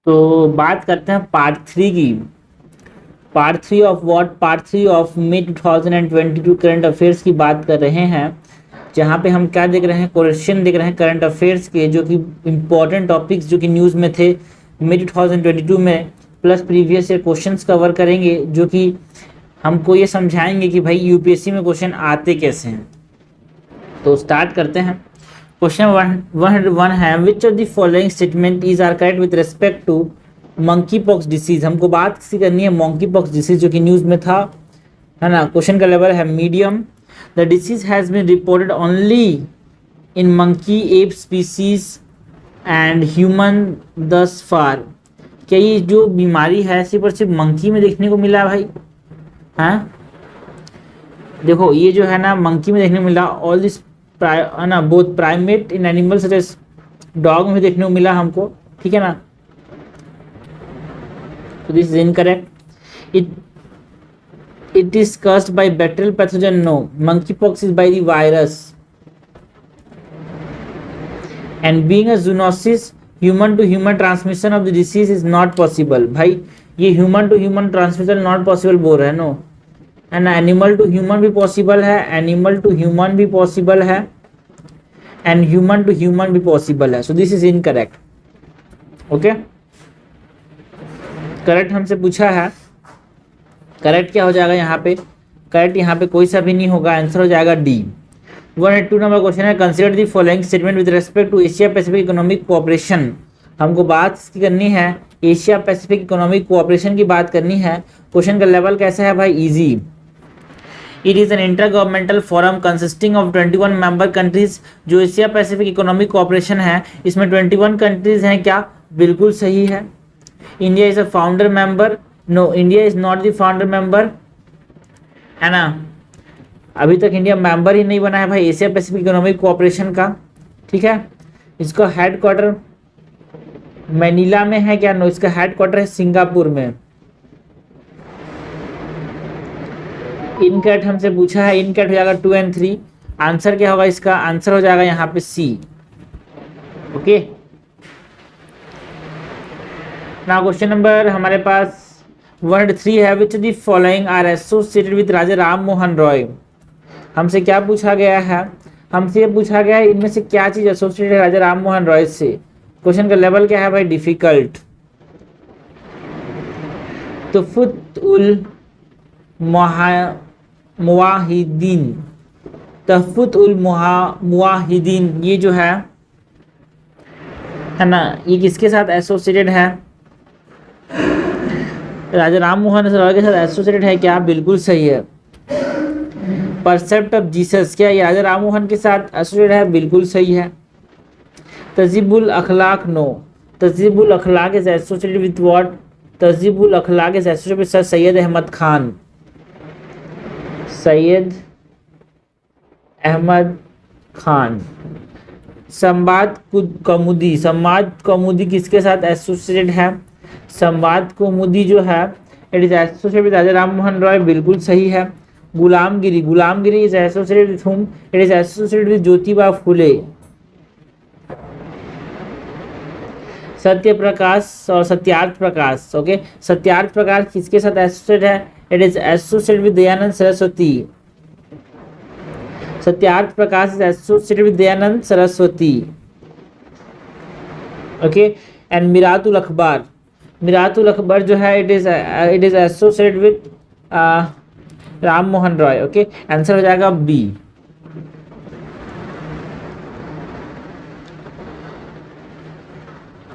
तो बात करते हैं पार्ट 3 की। Part 3 of what? Part 3 of May 2022 current affairs की बात कर रहे हैं, जहाँ पे हम क्या देख रहे हैं, क्वेश्चन देख रहे हैं करंट अफेयर्स के, जो कि इंपॉर्टेंट टॉपिक्स जो कि न्यूज़ में थे मई 2022 में, plus previous year questions cover करेंगे, जो कि हमको ये समझाएंगे कि भाई यूपीएससी में क्वेश्चन आते कैसे हैं। तो स्टार्ट करते हैं। क्वेश्चन 101 है, which of the following statement is are correct with respect to monkey pox disease. हमको बात किसी करनी है मंकी पॉक्स डिसीज, जो कि न्यूज़ में था, है ना। क्वेश्चन का लेवल है medium. The disease has been reported only in monkey ape species and human thus far. क्या ये जो बीमारी है सिर्फ और सिर्फ मंकी में देखने को मिला है भाई? हैं, देखो ये जो है ना मंकी में देखने को मिला, ऑल दिस है ना, both primate in animal such as dog में देखने को मिला हमको, ठीक है ना। तो this is incorrect. It is caused by bacterial pathogen, no. Monkey pox is by the virus and being a zoonosis, human to human transmission of the disease is not possible. भाई ये human to human transmission not possible बोल रहे हैं, no, है ना। Animal to human भी possible है, animal to human भी पॉसिबल है, एंड ह्यूमन टू ह्यूमन भी पॉसिबल है। सो this is incorrect. Okay, correct हमसे पूछा है, करेक्ट क्या हो जाएगा यहाँ पे? करेक्ट यहाँ पे कोई सा भी नहीं होगा, आंसर हो जाएगा डी। 182 नंबर क्वेश्चन है, consider the following statement with respect to Asia Pacific economic cooperation. हमको बात करनी है एशिया पैसिफिक इकोनॉमिक कोऑपरेशन की बात करनी है। क्वेश्चन का लेवल कैसा है भाई? Easy. It is an inter governmental forum consisting of 21 member countries. जो एशिया पैसिफिक इकोनॉमिक कोऑपरेशन है, इसमें 21 कंट्रीज हैं क्या? बिल्कुल सही है। India is a founder member, no, India is not the founder member, है ना। अभी तक इंडिया मेंबर ही नहीं बना है भाई एशिया पैसिफिक इकोनॉमिक कोऑपरेशन का, ठीक है। इसका हेडक्वार्टर मैनीला में है क्या? नो, इसका हेडक्वार्टर है सिंगापुर में। इनकरेक्ट हमसे पूछा है, इनकरेक्ट हो जाएगा 2 और 3। आंसर क्या होगा इसका? आंसर हो जाएगा यहाँ पे सी। ओके, ना क्वेश्चन नंबर हमारे पास 103 है, which the following are associated with Raja Ram Mohan Roy. हमसे क्या पूछा गया है? हमसे ये पूछा गया है इनमें से क्या चीज एसोसिएटेड है राजा राम मोहन रॉय से। क्वेश्चन का लेवल क्या है भाई? डिफिकल्ट। तहफुत उल मुवाहिदीन, तहफुत उल मुवाहिदीन, ये जो है ना, ये किसके साथ एसोसिएटेड है? राजा राम मोहन रॉय के साथ एसोसिएटेड है क्या? बिल्कुल सही है। परसेप्ट ऑफ जीसस, क्या ये राजा राम मोहन के साथ एसोसिएटेड है? बिल्कुल सही है। तहजीबुल अखलाक, no, Tahzibul Akhlaq is associated with what? Tahzibul Akhlaq is associated with sir Syed Ahmad Khan. Syed Ahmad Khan. Sambad Kaumudi, संवाद कौमुदी किसके साथ एसोसिएटेड है? संवाद कौमुदी जो है it is associated with Raja Ram Mohan Roy, बिल्कुल सही है। Gulamgiri, Gulamgiri is associated with whom? It is associated with Jyotiba Phule. Satya Prakash और सत्यार्थ प्रकाश, ओके, सत्यार्थ प्रकाश किसके साथ एसोसिएटेड है? It is associated with Dayanand Saraswati. Satyarth Prakash is associated with Dayanand Saraswati, okay. And Miratul Akhbar, Miratul Akhbar जो है it is associated with Ram Mohan Roy, okay. Answer हो जाएगा बी।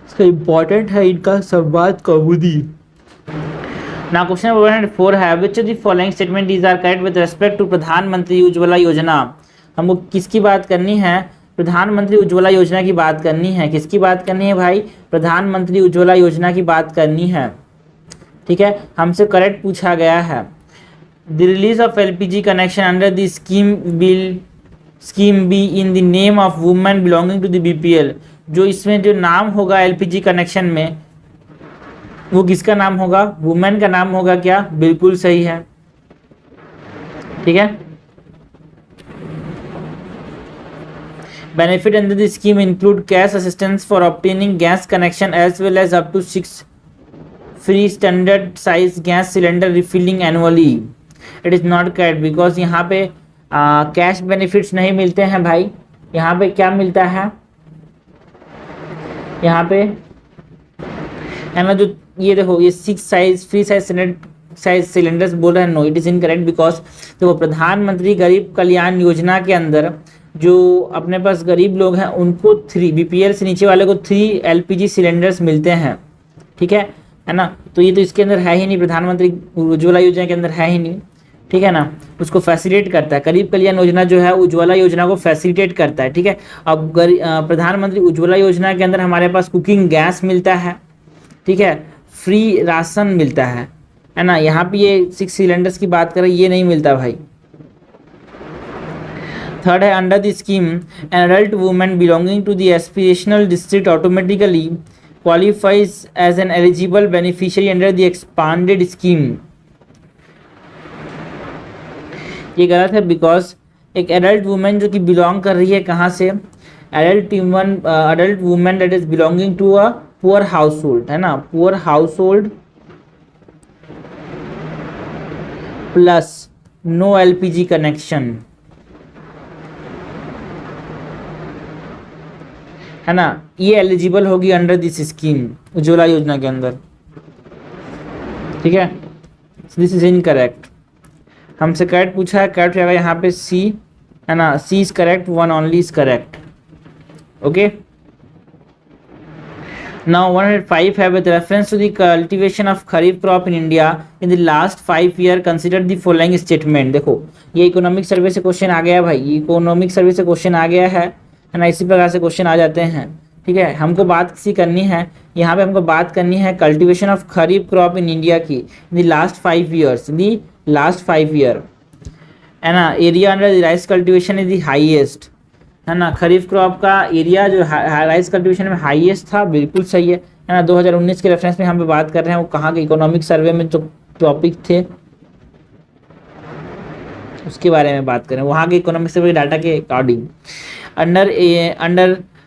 इसका इंपॉर्टेंट है इनका संवाद कौमुदी। ना क्वेश्चन नंबर 104 है, which of the following statement is are correct with respect to Pradhan Mantri Ujjwala योजना। हमको किसकी बात करनी है? प्रधानमंत्री उज्ज्वला योजना की बात करनी है। किसकी बात करनी है भाई? प्रधानमंत्री उज्ज्वला योजना की बात करनी है, ठीक है। हमसे करेक्ट पूछा गया है, the release of LPG connection under the scheme be in the name of women belonging to the BPL. जो इसमें जो नाम होगा एलपीजी कनेक्शन में, वो किसका नाम होगा? वुमेन का नाम होगा क्या? बिल्कुल सही है, ठीक है। Benefit under the scheme include cash assistance for obtaining gas connection as well as up to 6 free standard size gas cylinder refilling annually. It is not correct because यहाँ पे कैश बेनिफिट्स नहीं मिलते हैं भाई। यहाँ पे क्या मिलता है, यहाँ पे है ना, जो ये देखो ये 6 साइज फ्री साइज सिलेंडर्स बोल रहे हैं। No, it is incorrect because देखो प्रधानमंत्री गरीब कल्याण योजना के अंदर जो अपने पास गरीब लोग हैं उनको 3 बीपीएल से नीचे वाले को 3 एलपीजी सिलेंडर्स मिलते हैं, ठीक है ना। तो ये तो इसके अंदर है ही नहीं, प्रधानमंत्री उज्ज्वला योजना के अंदर है ही नहीं, ठीक है ना। उसको फैसिलिटेट करता है, गरीब कल्याण योजना जो है उज्ज्वला योजना को फैसिलिटेट करता है, ठीक है। अब प्रधानमंत्री उज्ज्वला योजना के अंदर हमारे पास कुकिंग गैस मिलता है, ठीक है, फ्री राशन मिलता है ना। यहाँ पे ये 6 सिलेंडर्स की बात करें, ये नहीं मिलता भाई। थर्ड है under the scheme an adult women belonging to the aspirational district automatically qualifies as an eligible beneficiary under the expanded scheme. ये गलत है बिकॉज एक एडल्ट वुमेन जो कि बिलोंग कर रही है कहाँ से, adult women that is belonging to a poor household, है ना, poor household plus no LPG connection, है ना, ये एलिजिबल होगी अंडर दिस स्कीम उज्ज्वला योजना के अंदर, ठीक है। This is incorrect. हमसे करेक्ट पूछा है, करेक्ट रहेगा यहाँ पे सी, है ना, C is correct, 1 only is correct, okay. Now 105 है with reference to the cultivation of kharif crop in India in the last 5 year consider the following statement। देखो ये इकोनॉमिक सर्वे से क्वेश्चन आ गया भाई, इकोनॉमिक सर्वे से question आ गया है ना, इसी प्रकार से क्वेश्चन आ जाते हैं, ठीक है। हमको बात किसी करनी है, यहाँ पे हमको बात करनी है cultivation of kharif crop in India की in the last 5 years, the last 5 year, है ना। Area under the rice cultivation is the highest, है ना। खरीफ क्रॉप का एरिया जो राइस कल्टिवेशन में हाईएस्ट था, बिल्कुल सही है ना। 2019 के रेफरेंस में हम पे बात कर रहे हैं, वो कहाँ के इकोनॉमिक सर्वे में जो टॉपिक थे उसके बारे में बात करें, वहाँ के इकोनॉमिक सर्वे डाटा के according. Under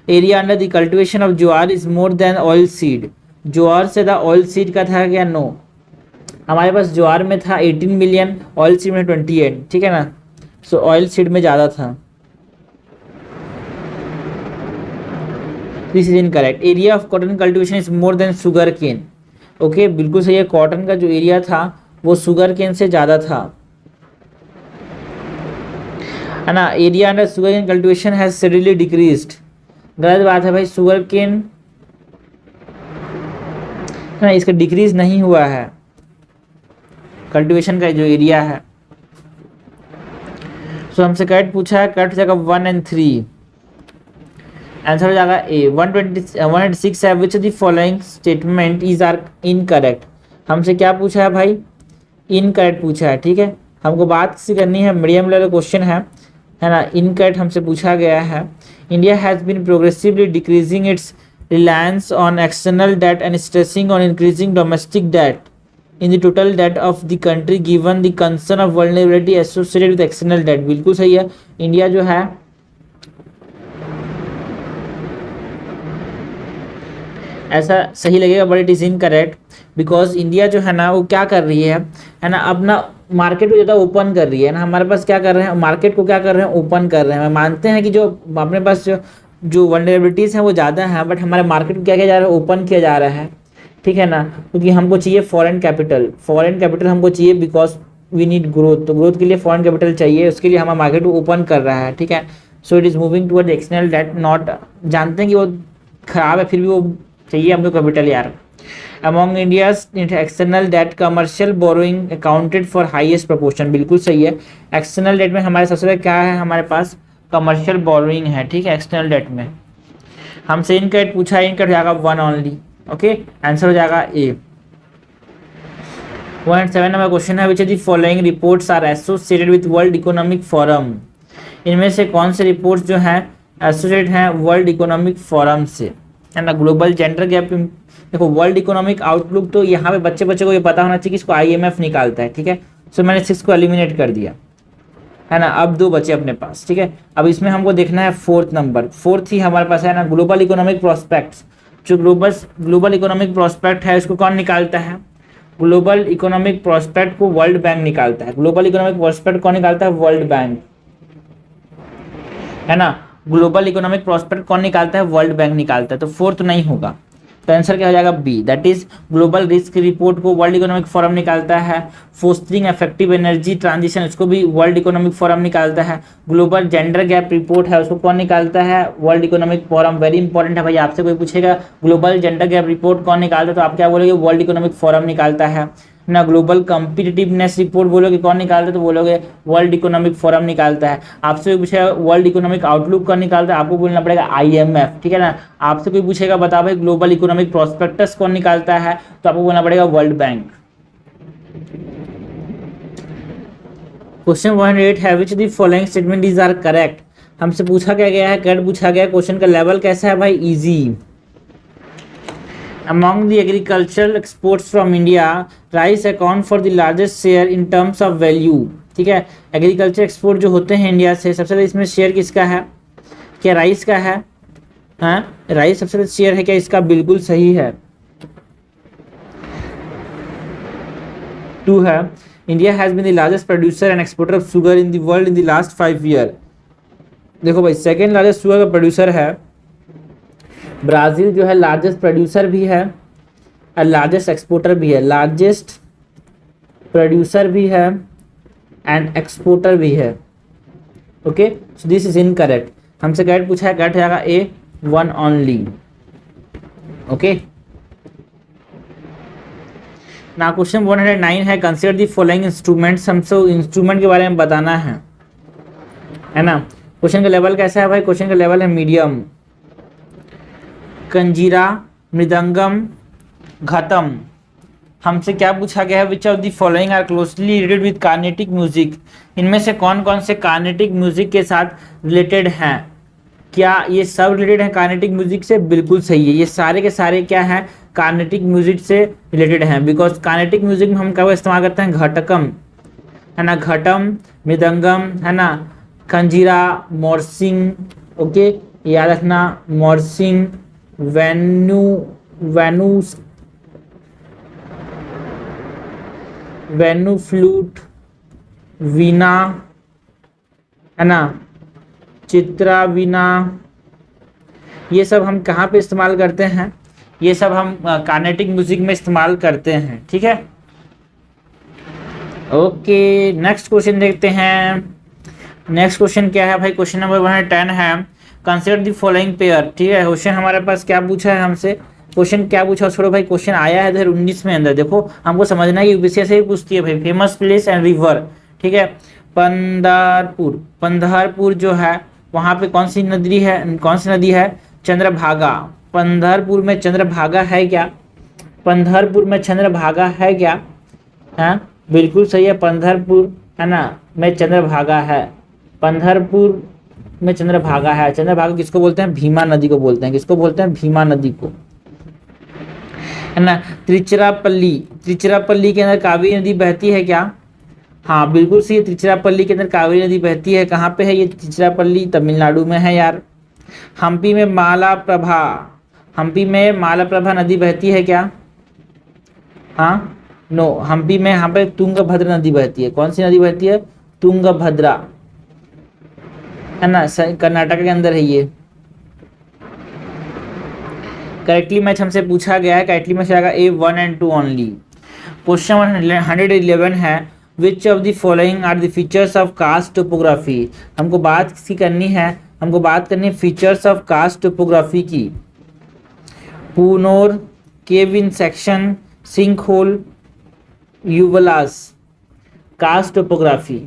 area under the cultivation of jowar is more than oil seed. Jowar से था ऑयल सीड का था क्या, नो। हमारे पास ज्वार में था 18 मिलियन, ऑयल सीड में 28, ठीक है ना। सो ऑयल सीड में ज़्यादा था। This is incorrect. Area of cotton cultivation is more than sugarcane, okay, बिल्कुल सही है। कॉटन का जो एरिया था वो शुगर केन से ज़्यादा था, है ना। Area under sugarcane cultivation has steadily decreased, गलत बात है भाई। शुगर केन, है ना, इसका डिक्रीज नहीं हुआ है कल्टिवेशन का जो एरिया है। सो हमसे करेक्ट पूछा है, करेक्ट हो जाएगा 1 और 3, आंसर हो जाएगा ए। 186 है which the following statement is are incorrect. हमसे क्या पूछा है भाई, इनकरेक्ट पूछा है, ठीक है। हमको बात से करनी है, मीडियम लेवल क्वेश्चन है ना। इनकरेक्ट हमसे पूछा गया है, India has been progressively decreasing its reliance on external debt and stressing on increasing domestic debt in the total debt of the country given the concern of vulnerability associated with external debt. बिल्कुल सही है। India जो है ऐसा सही लगेगा but it is incorrect because India जो है ना वो क्या कर रही है ना, अपना मार्केट को ज़्यादा ओपन कर रही है ना। हमारे पास क्या कर रहे हैं, मार्केट को क्या कर रहे हैं, ओपन कर रहे हैं। मानते हैं कि जो अपने पास जो वल्नरेबिलिटीज़ हैं वो ज़्यादा हैं, बट हमारे मार्केट को क्या किया जा रहा है, ओपन किया जा रहा है, ठीक है ना। क्योंकि हमको चाहिए फॉरेन कैपिटल हमको चाहिए बिकॉज वी नीड ग्रोथ। तो ग्रोथ के लिए फॉरेन कैपिटल चाहिए, उसके लिए हमारा मार्केट को ओपन कर रहा है, ठीक है। So it is moving toward external debt, not, जानते हैं कि वो खराब है फिर भी वो चाहिए हमको कैपिटल यार। Among India's external debt commercial borrowing accounted for highest proportion, बिल्कुल सही है। एक्सटर्नल डेट में हमारे सबसे पहले क्या है, हमारे पास कमर्शियल बोरोइंग है, ठीक है, एक्सटर्नल डेट में। हमसे इनकरेक्ट पूछा है, इनकरेक्ट हो जाएगा 1 ओनली, ओके, आंसर हो जाएगा ए। 107 नंबर क्वेश्चन है, which of the following reports are associated with World Economic Forum. इनमें से कौन से रिपोर्ट्स जो हैं एसोसिएटेड हैं वर्ल्ड इकोनॉमिक फोरम से, है ना। ग्लोबल जेंडर गैप, देखो वर्ल्ड इकोनॉमिक आउटलुक तो यहाँ पे बच्चे को ये पता होना चाहिए कि इसको IMF निकालता है, ठीक है। सो मैंने 6 को एलिमिनेट कर दिया। है ना। अब दो बचे अपने पास, ठीक है। अब इसमें हमको देखना है फोर्थ नंबर, फोर्थ ही हमारे पास है ना, ग्लोबल इकोनॉमिक प्रोस्पेक्ट्स। जो ग्लोबल इकोनॉमिक प्रोस्पेक्ट है उसको कौन निकालता है? ग्लोबल इकोनॉमिक प्रोस्पेक्ट को वर्ल्ड बैंक निकालता है। ग्लोबल इकोनॉमिक प्रोस्पेक्ट कौन निकालता है? वर्ल्ड बैंक, है ना। ग्लोबल इकोनॉमिक प्रोस्पेक्ट कौन निकालता है? वर्ल्ड बैंक निकालता है। तो फोर्थ नहीं होगा, तो आंसर क्या हो जाएगा? B, that is global risk report को वर्ल्ड इकोनॉमिक फोरम निकालता है। फोस्टरिंग इफेक्टिव एनर्जी ट्रांजिशन, उसको भी वर्ल्ड इकोनॉमिक फोरम निकालता है। ग्लोबल जेंडर गैप रिपोर्ट है, उसको कौन निकालता है? World Economic forum. Very important है भाई, आपसे कोई पूछेगा ग्लोबल जेंडर गैप रिपोर्ट कौन निकालता है, तो आप क्या बोलोगे? वर्ल्ड इकोनॉमिक फोरम निकालता है ना। ग्लोबल कॉम्पिटिटिवनेस रिपोर्ट बोलोगे कौन निकालता है, तो बोलोगे वर्ल्ड इकोनॉमिक फोरम निकालता है। आपसे कोई पूछेगा वर्ल्ड इकोनॉमिक आउटलुक कौन निकालता है, आपको बोलना पड़ेगा IMF, ठीक है ना। आपसे कोई पूछेगा बता भाई ग्लोबल इकोनॉमिक प्रोस्पेक्टस कौन निकालता है, तो आपको बोलना पड़ेगा वर्ल्ड बैंक। क्वेश्चन 108 है which the following statement is are correct. हमसे पूछा क्या गया है? करेक्ट पूछा गया है। क्वेश्चन का लेवल कैसा है भाई? Easy. Among the agricultural exports from India, rice account for the largest share in terms of value। ठीक है, एग्रीकल्चर एक्सपोर्ट जो होते हैं इंडिया से, सबसे ज़्यादा इसमें शेयर किसका है? क्या राइस का है? हाँ, राइस सबसे ज़्यादा शेयर है क्या इसका? बिल्कुल सही है, 2 है। India has been the largest producer and exporter of sugar in the world in the last 5 year. देखो भाई, सेकेंड लार्जेस्ट शुगर का प्रोड्यूसर है ब्राज़ील, जो है लार्जेस्ट प्रोड्यूसर भी है और लार्जेस्ट एक्सपोर्टर भी है। लार्जेस्ट प्रोड्यूसर भी है एंड एक्सपोर्टर भी है। Okay, so this is incorrect. हमसे करेक्ट पूछा है, करेक्ट हो जाएगा ए, 1 ओनली। ओके, ना क्वेश्चन 109 है कंसिडर द फॉलोइंग इंस्ट्रूमेंट्स। हमसे इंस्ट्रूमेंट के बारे में बताना है ना। क्वेश्चन का लेवल कैसा है भाई? क्वेश्चन का लेवल है मीडियम। कंजीरा, मृदंगम, घटम। हमसे क्या पूछा गया है? Which of the following are closely related with Carnatic music. इनमें से कौन कौन से कार्नेटिक म्यूजिक के साथ रिलेटेड हैं? क्या ये सब रिलेटेड है कार्नेटिक म्यूजिक से? बिल्कुल सही है, ये सारे के सारे क्या हैं? कार्नेटिक म्यूजिक से रिलेटेड हैं। बिकॉज कार्नेटिक म्यूजिक में हम क्या इस्तेमाल करते हैं? घटकम, है ना, घटम, मृदंगम, है ना, कंजीरा, मोर्सिंग। ओके, याद रखना, मोर्सिंग, वेन्यू फ्लूट, वीणा, है ना, चित्रा वीणा। ये सब हम कहाँ पे इस्तेमाल करते हैं? ये सब हम कार्नेटिक म्यूजिक में इस्तेमाल करते हैं, ठीक है। ओके, नेक्स्ट क्वेश्चन देखते हैं। नेक्स्ट क्वेश्चन क्या है भाई? क्वेश्चन नंबर 110 है कंसिडर द फॉलोइंग पेयर। ठीक है, क्वेश्चन हमारे पास क्या पूछा है हमसे? क्वेश्चन क्या पूछा छोड़ो भाई, क्वेश्चन आया है 2019 में अंदर। देखो, हमको समझना है कि यूपीएससी से ही पूछती है भाई। फेमस प्लेस एंड रिवर, ठीक है। पंधारपुर, पंधारपुर जो है वहाँ पे कौन सी नदी है? कौन सी नदी है? चंद्रभागा। पंधारपुर में चंद्रभागा है क्या? पंधारपुर में चंद्रभागा है क्या? हाँ, बिल्कुल सही है, पंधारपुर, है ना, में चंद्रभागा है। पंधारपुर में चंद्रभागा है। चंद्रभागा किसको बोलते हैं? भीमा नदी को बोलते हैं। किसको बोलते हैं? भीमा नदी को, है ना। त्रिचिरापल्ली, त्रिचिरापल्ली के अंदर कावेरी नदी बहती है क्या? हाँ, बिल्कुल सही, त्रिचिरापल्ली के अंदर कावेरी नदी बहती है। कहाँ पे है ये त्रिचिरापल्ली? तमिलनाडु में है यार। हम्पी में मालाप्रभा, हम्पी में मालाप्रभा नदी बहती है क्या? हाँ, नो, हम्पी में यहाँ पे तुंगभद्रा नदी बहती है। कौन सी नदी बहती है? तुंगभद्रा, है ना, कर्नाटक के अंदर है ये। करेक्टली मैच हमसे पूछा गया है, करेक्टली मैच आएगा ए, 1 और 2 ओनली। क्वेश्चन 111 है which of the following are the features of karst topography. हमको बात किसकी करनी है? हमको बात करनी है फीचर्स ऑफ कास्ट टोपोग्राफी की। Ponor, cave in section, sink hole, uvalas, karst topography,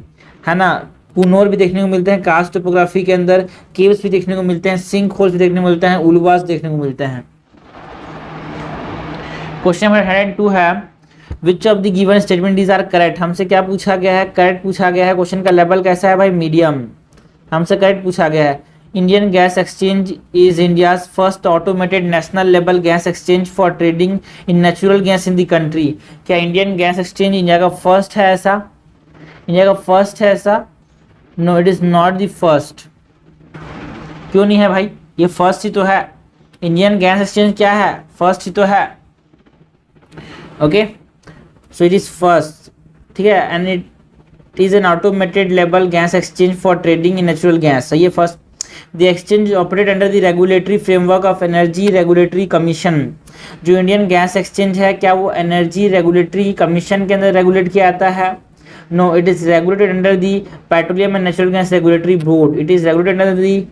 है ना। पूनोर भी देखने को मिलते हैं कास्ट टोपोग्राफी के अंदर, केव्स भी देखने को मिलते हैं, सिंक होल्स भी देखने को मिलते हैं, उलवास देखने को मिलते हैं। क्वेश्चन नंबर 102 है which of the given statement is are correct. हमसे क्या पूछा गया है? करेक्ट पूछा गया है। क्वेश्चन का लेवल कैसा है भाई? मीडियम। हमसे करेक्ट पूछा गया है Indian gas exchange is India's first automated national level gas exchange for trading in natural gas in the country. क्या इंडियन गैस एक्सचेंज इंडिया का फर्स्ट है ऐसा? इंडिया का फर्स्ट है ऐसा? No it is not the first. क्यों नहीं है भाई, ये फर्स्ट ही तो है। इंडियन गैस एक्सचेंज क्या है, फर्स्ट ही तो है। Okay, so it is first, ठीक है। And it is an automated level gas exchange for trading in natural gas, सही है first. The exchange operate under the regulatory framework of energy regulatory commission. जो Indian gas exchange है, क्या वो energy regulatory commission के अंदर regulate किया जाता है? No, it is regulated under the petroleum and natural gas regulatory board. It is regulated under the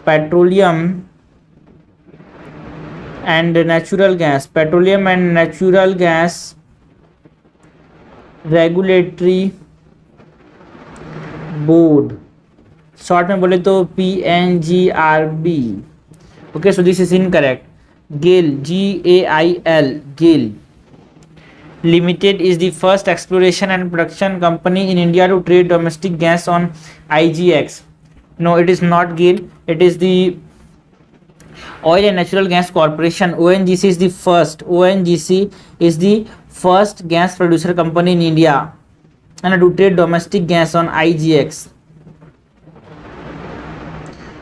petroleum and natural gas regulatory board, short में बोले तो PNGRB। Okay, so this is incorrect. GAIL, GAIL, GAIL limited is the first exploration and production company in India to trade domestic gas on IGX. No, it is not GAIL. It is the Oil and Natural Gas Corporation. ONGC is the first. ONGC is the first gas producer company in India and to trade domestic gas on IGX.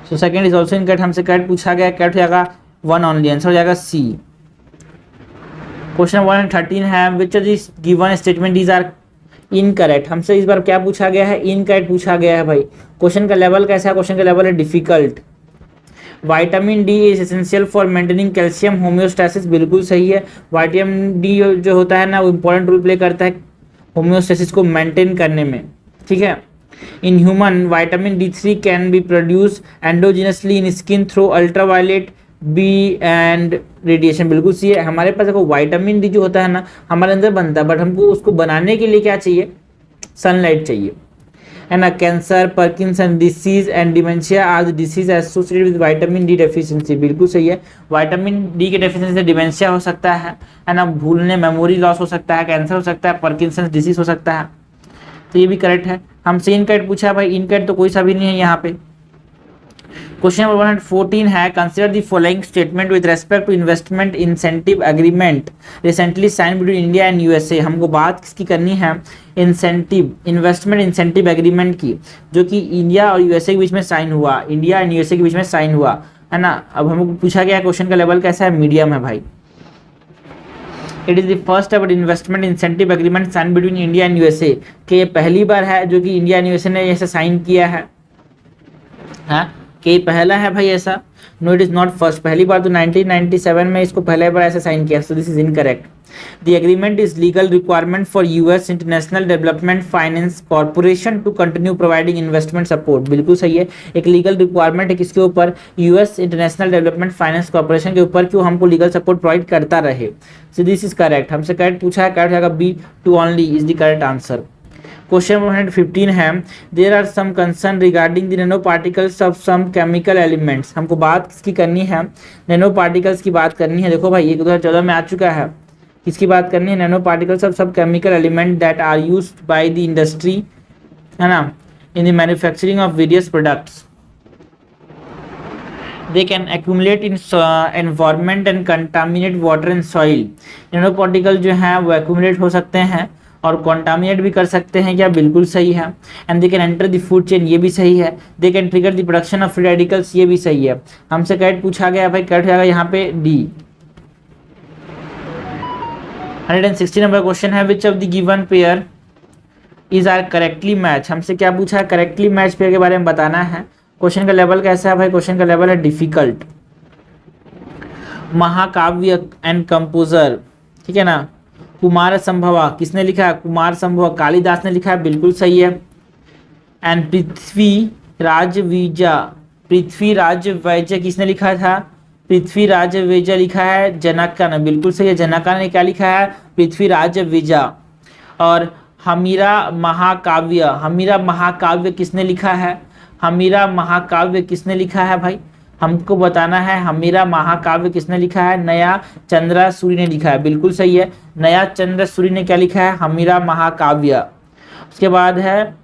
So second is also incorrect. हमसे cat पूछा गया, cat हो जाएगा 1 only, answer हो जाएगा C। Question 113 है which of this given statement is are incorrect. हमसे इस बार क्या पूछा गया है, इनकरेक्ट पूछा गया है भाई। क्वेश्चन का लेवल कैसा है, क्वेश्चन का लेवल है difficult. Vitamin D is essential for maintaining calcium homeostasis, बिल्कुल सही है। विटामिन डी जो होता है ना, वो इंपॉर्टेंट रोल प्ले करता है होम्योस्टेसिस को मेंटेन करने में, ठीक है। In human vitamin D3 can be produce endogenously in skin through ultraviolet B and radiation, बिल्कुल सही है। हमारे पास देखो विटामिन डी जो होता है ना, हमारे अंदर बनता है, बट हमको उसको बनाने के लिए क्या चाहिए, सनलाइट चाहिए, है ना। Cancer, Parkinson disease and dementia are the disease associated with vitamin D deficiency, बिल्कुल सही है। विटामिन डी के डेफिशिएंसी से डिमेंशिया हो सकता है ना, भूलने, मेमोरी लॉस हो सकता है, कैंसर हो सकता है, पार्किंसन डिसीज हो सकता है। तो ये भी करेक्ट है। हमसे इनकरेक्ट पूछा भाई, इनकरेक्ट तो कोई सा भी नहीं है यहाँ पे। क्वेश्चन नंबर 114 है consider the following statement with respect to investment incentive agreement recently sign between India and USA। हमको बात किसकी करनी है, इन्वेस्टमेंट इंसेंटिव एग्रीमेंट की, जो कि इंडिया और USA के बीच में साइन हुआ, इंडिया एंड USA के बीच में साइन हुआ, है ना। अब हमको पूछा गया क्वेश्चन का लेवल कैसा है, मीडियम है भाई। It is the first ever investment incentive agreement sign between India and USA, कि ये पहली बार है जो कि इंडिया एंड USA ने ऐसा साइन किया है, हाँ, कि पहला है भाई ऐसा। No, it is not first, पहली बार तो 1997 में इसको पहले बार ऐसा साइन किया, so this is incorrect. The agreement is legal requirement for US international development finance corporation to continue providing investment support, बिल्कुल सही है। एक लीगल रिक्वायरमेंट है किसके ऊपर, US international development finance corporation के ऊपर, क्यों हमको लीगल सपोर्ट प्रोवाइड करता रहे। So this is correct. हमसे करेक्ट पूछा है, करेक्ट जाएगा B, 2 only is the correct answer. Question 115 है there are some concern regarding the nano particles of some chemical elements. हमको बात किसकी करनी है, नैनो पार्टिकल्स की बात करनी है। देखो भाई, ये 2014 में आ चुका है। किसकी बात करनी है, nano particles of some chemical element that are used by the industry, है ना, in the manufacturing of various products. They can accumulate in environment and contaminate water and soil। Nano particle जो है वो accumulate हो सकते हैं और contaminate भी कर सकते हैं, क्या, बिल्कुल सही है। And they can enter the food chain, ये भी सही है। They can trigger the production of free radicals, ये भी सही है। हमसे करेक्ट पूछा गया भाई, करेक्ट जाएगा यहाँ पे D। 160 नंबर क्वेश्चन है which of the given pair is are correctly match. हमसे क्या पूछा है, करेक्टली मैच पेयर के बारे में बताना है। क्वेश्चन का लेवल कैसा है भाई, क्वेश्चन का लेवल है डिफिकल्ट। महाकाव्य एंड कंपोजर, ठीक है ना, कुमार संभवा, किसने लिखा है, कुमार संभवा, कालिदास ने लिखा है, बिल्कुल सही है। एंड पृथ्वीराज वैजय किसने लिखा था, पृथ्वीराज वैजय लिखा है जनका ने, बिल्कुल सही है। जनका ने क्या लिखा है, पृथ्वीराज वैजय। और हमीरा महाकाव्य किसने लिखा है, हमीरा महाकाव्य किसने लिखा है भाई, हमको बताना है। हमीरा महाकाव्य किसने लिखा है, नया चंद्र सूरी ने लिखा है, बिल्कुल सही है। नया चंद्र सूरी ने क्या लिखा है, हमीरा महाकाव्य। उसके बाद है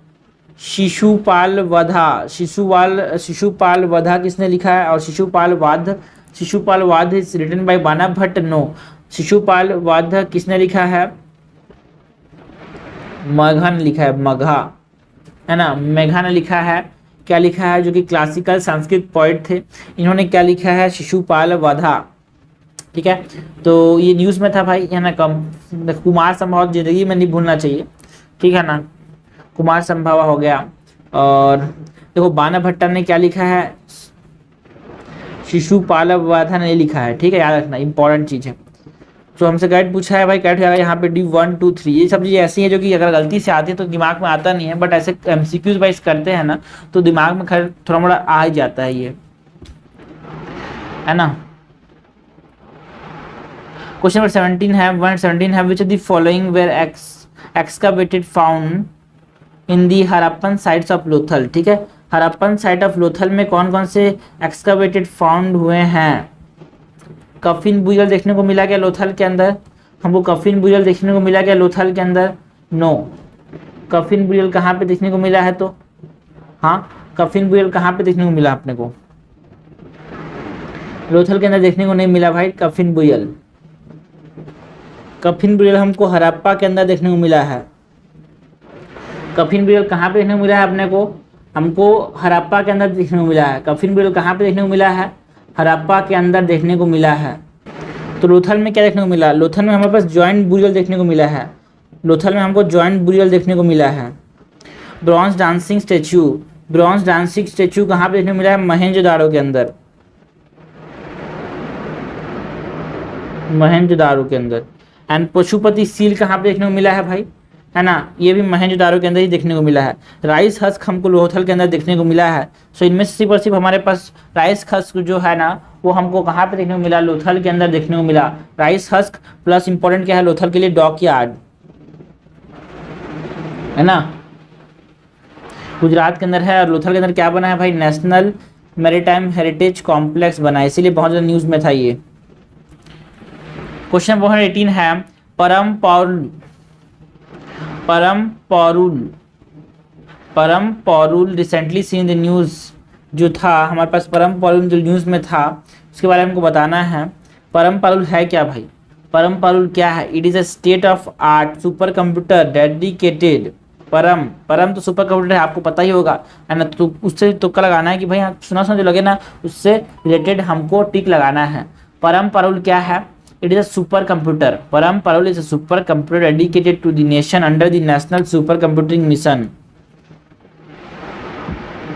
शिशुपाल वधा किसने लिखा है, और शिशुपाल वाद इज रिटन बाय बाना भट्ट। नो, शिशुपाल वाद किसने लिखा है, मघा ने लिखा है, मघा, है ना। मेघा ने लिखा है, क्या लिखा है, जो कि क्लासिकल संस्कृत पोइट थे, इन्होंने क्या लिखा है, शिशुपाल वधा। ठीक है, तो ये न्यूज़ में था भाई, है ना। कुमार संभव जिंदगी में नहीं भूलना चाहिए, ठीक है ना। कुमार संभवा हो गया। और देखो बाना भट्टा ने क्या लिखा है, शिशुपाल वधा ने लिखा है, ठीक है, याद रखना, इंपॉर्टेंट चीज़ है। तो हमसे गाइड पूछा है भाई, गाइड जाएगा यहाँ पे डी 1 2 3, ये सब चीज़ें ऐसी है जो कि अगर गलती से आती है तो दिमाग में आता नहीं है, बट ऐसे MCQs वाइज करते हैं ना तो दिमाग में खैर थोड़ा मोड़ा आ ही जाता है, ये है ना। क्वेश्चन नंबर 17 है, 117 है, which of the following were excavated found in the Harappan sites of Lothal. ठीक है, हरप्पन साइट ऑफ लोथल में कौन कौन से एक्सकवेटेड फाउंड हुए हैं। कफिन बुरियल देखने को मिला क्या लोथल के अंदर, हमको कफिन बुरियल देखने को मिला क्या लोथल के अंदर, नो। कफिन बुरियल कहाँ पे देखने को मिला है, तो हाँ, कफिन बुरियल कहाँ पे देखने को मिला अपने को, लोथल के अंदर देखने को नहीं मिला भाई कफिन बुरियल। कफिन बुरियल हमको हड़प्पा के अंदर देखने को मिला है। कफिन बुरियल कहाँ पे देखने को मिला है अपने को, हमको हड़प्पा के अंदर देखने को मिला है। कफिन बुरियल कहाँ पे देखने को मिला है, हड़प्पा के अंदर देखने को मिला है। तो लोथल में क्या देखने को मिला, लोथल में हमारे पास जॉइंट बुरियल देखने को मिला है। लोथल में हमको जॉइंट बुरियल देखने को मिला है। Bronze dancing statue, bronze dancing statue कहाँ पे देखने को मिला है, मोहनजोदारो के अंदर, मोहनजोदारो के अंदर। एंड पशुपति सील कहाँ पे देखने को मिला है भाई, है ना, ये भी मोहनजोदारो के अंदर ही देखने को मिला है। राइस हस्क हमको लोथल के अंदर देखने को मिला है। सो इनमें से सिर्फ और सिर्फ हमारे पास राइस हस्क जो है ना वो हमको कहाँ पे देखने को मिला, लोथल के अंदर देखने को मिला। राइस हस्क प्लस इंपॉर्टेंट क्या है लोथल के लिए, डॉकयार्ड, है ना, गुजरात के अंदर है। और लोथल के अंदर क्या बना है भाई, नेशनल मैरीटाइम हेरिटेज कॉम्प्लेक्स बना है, इसीलिए बहुत ज़्यादा न्यूज़ में था ये। क्वेश्चन नंबर 18 है, परम पौरुल रिसेंटली सीन द न्यूज़, जो था हमारे पास परम पौरुल जो न्यूज़ में था उसके बारे में हमको बताना है। परम पौरुल है क्या भाई, परम पौरुल क्या है, it is a state of art super computer dedicated. परम तो सुपर कंप्यूटर है, आपको पता ही होगा, है ना। तो उससे तुक्का लगाना है कि भाई सुना जो लगे ना उससे रिलेटेड हमको टिक लगाना है। परम पौरुल क्या है, it is a supercomputer. Param Parul is a supercomputer dedicated to the nation under the National Supercomputing Mission.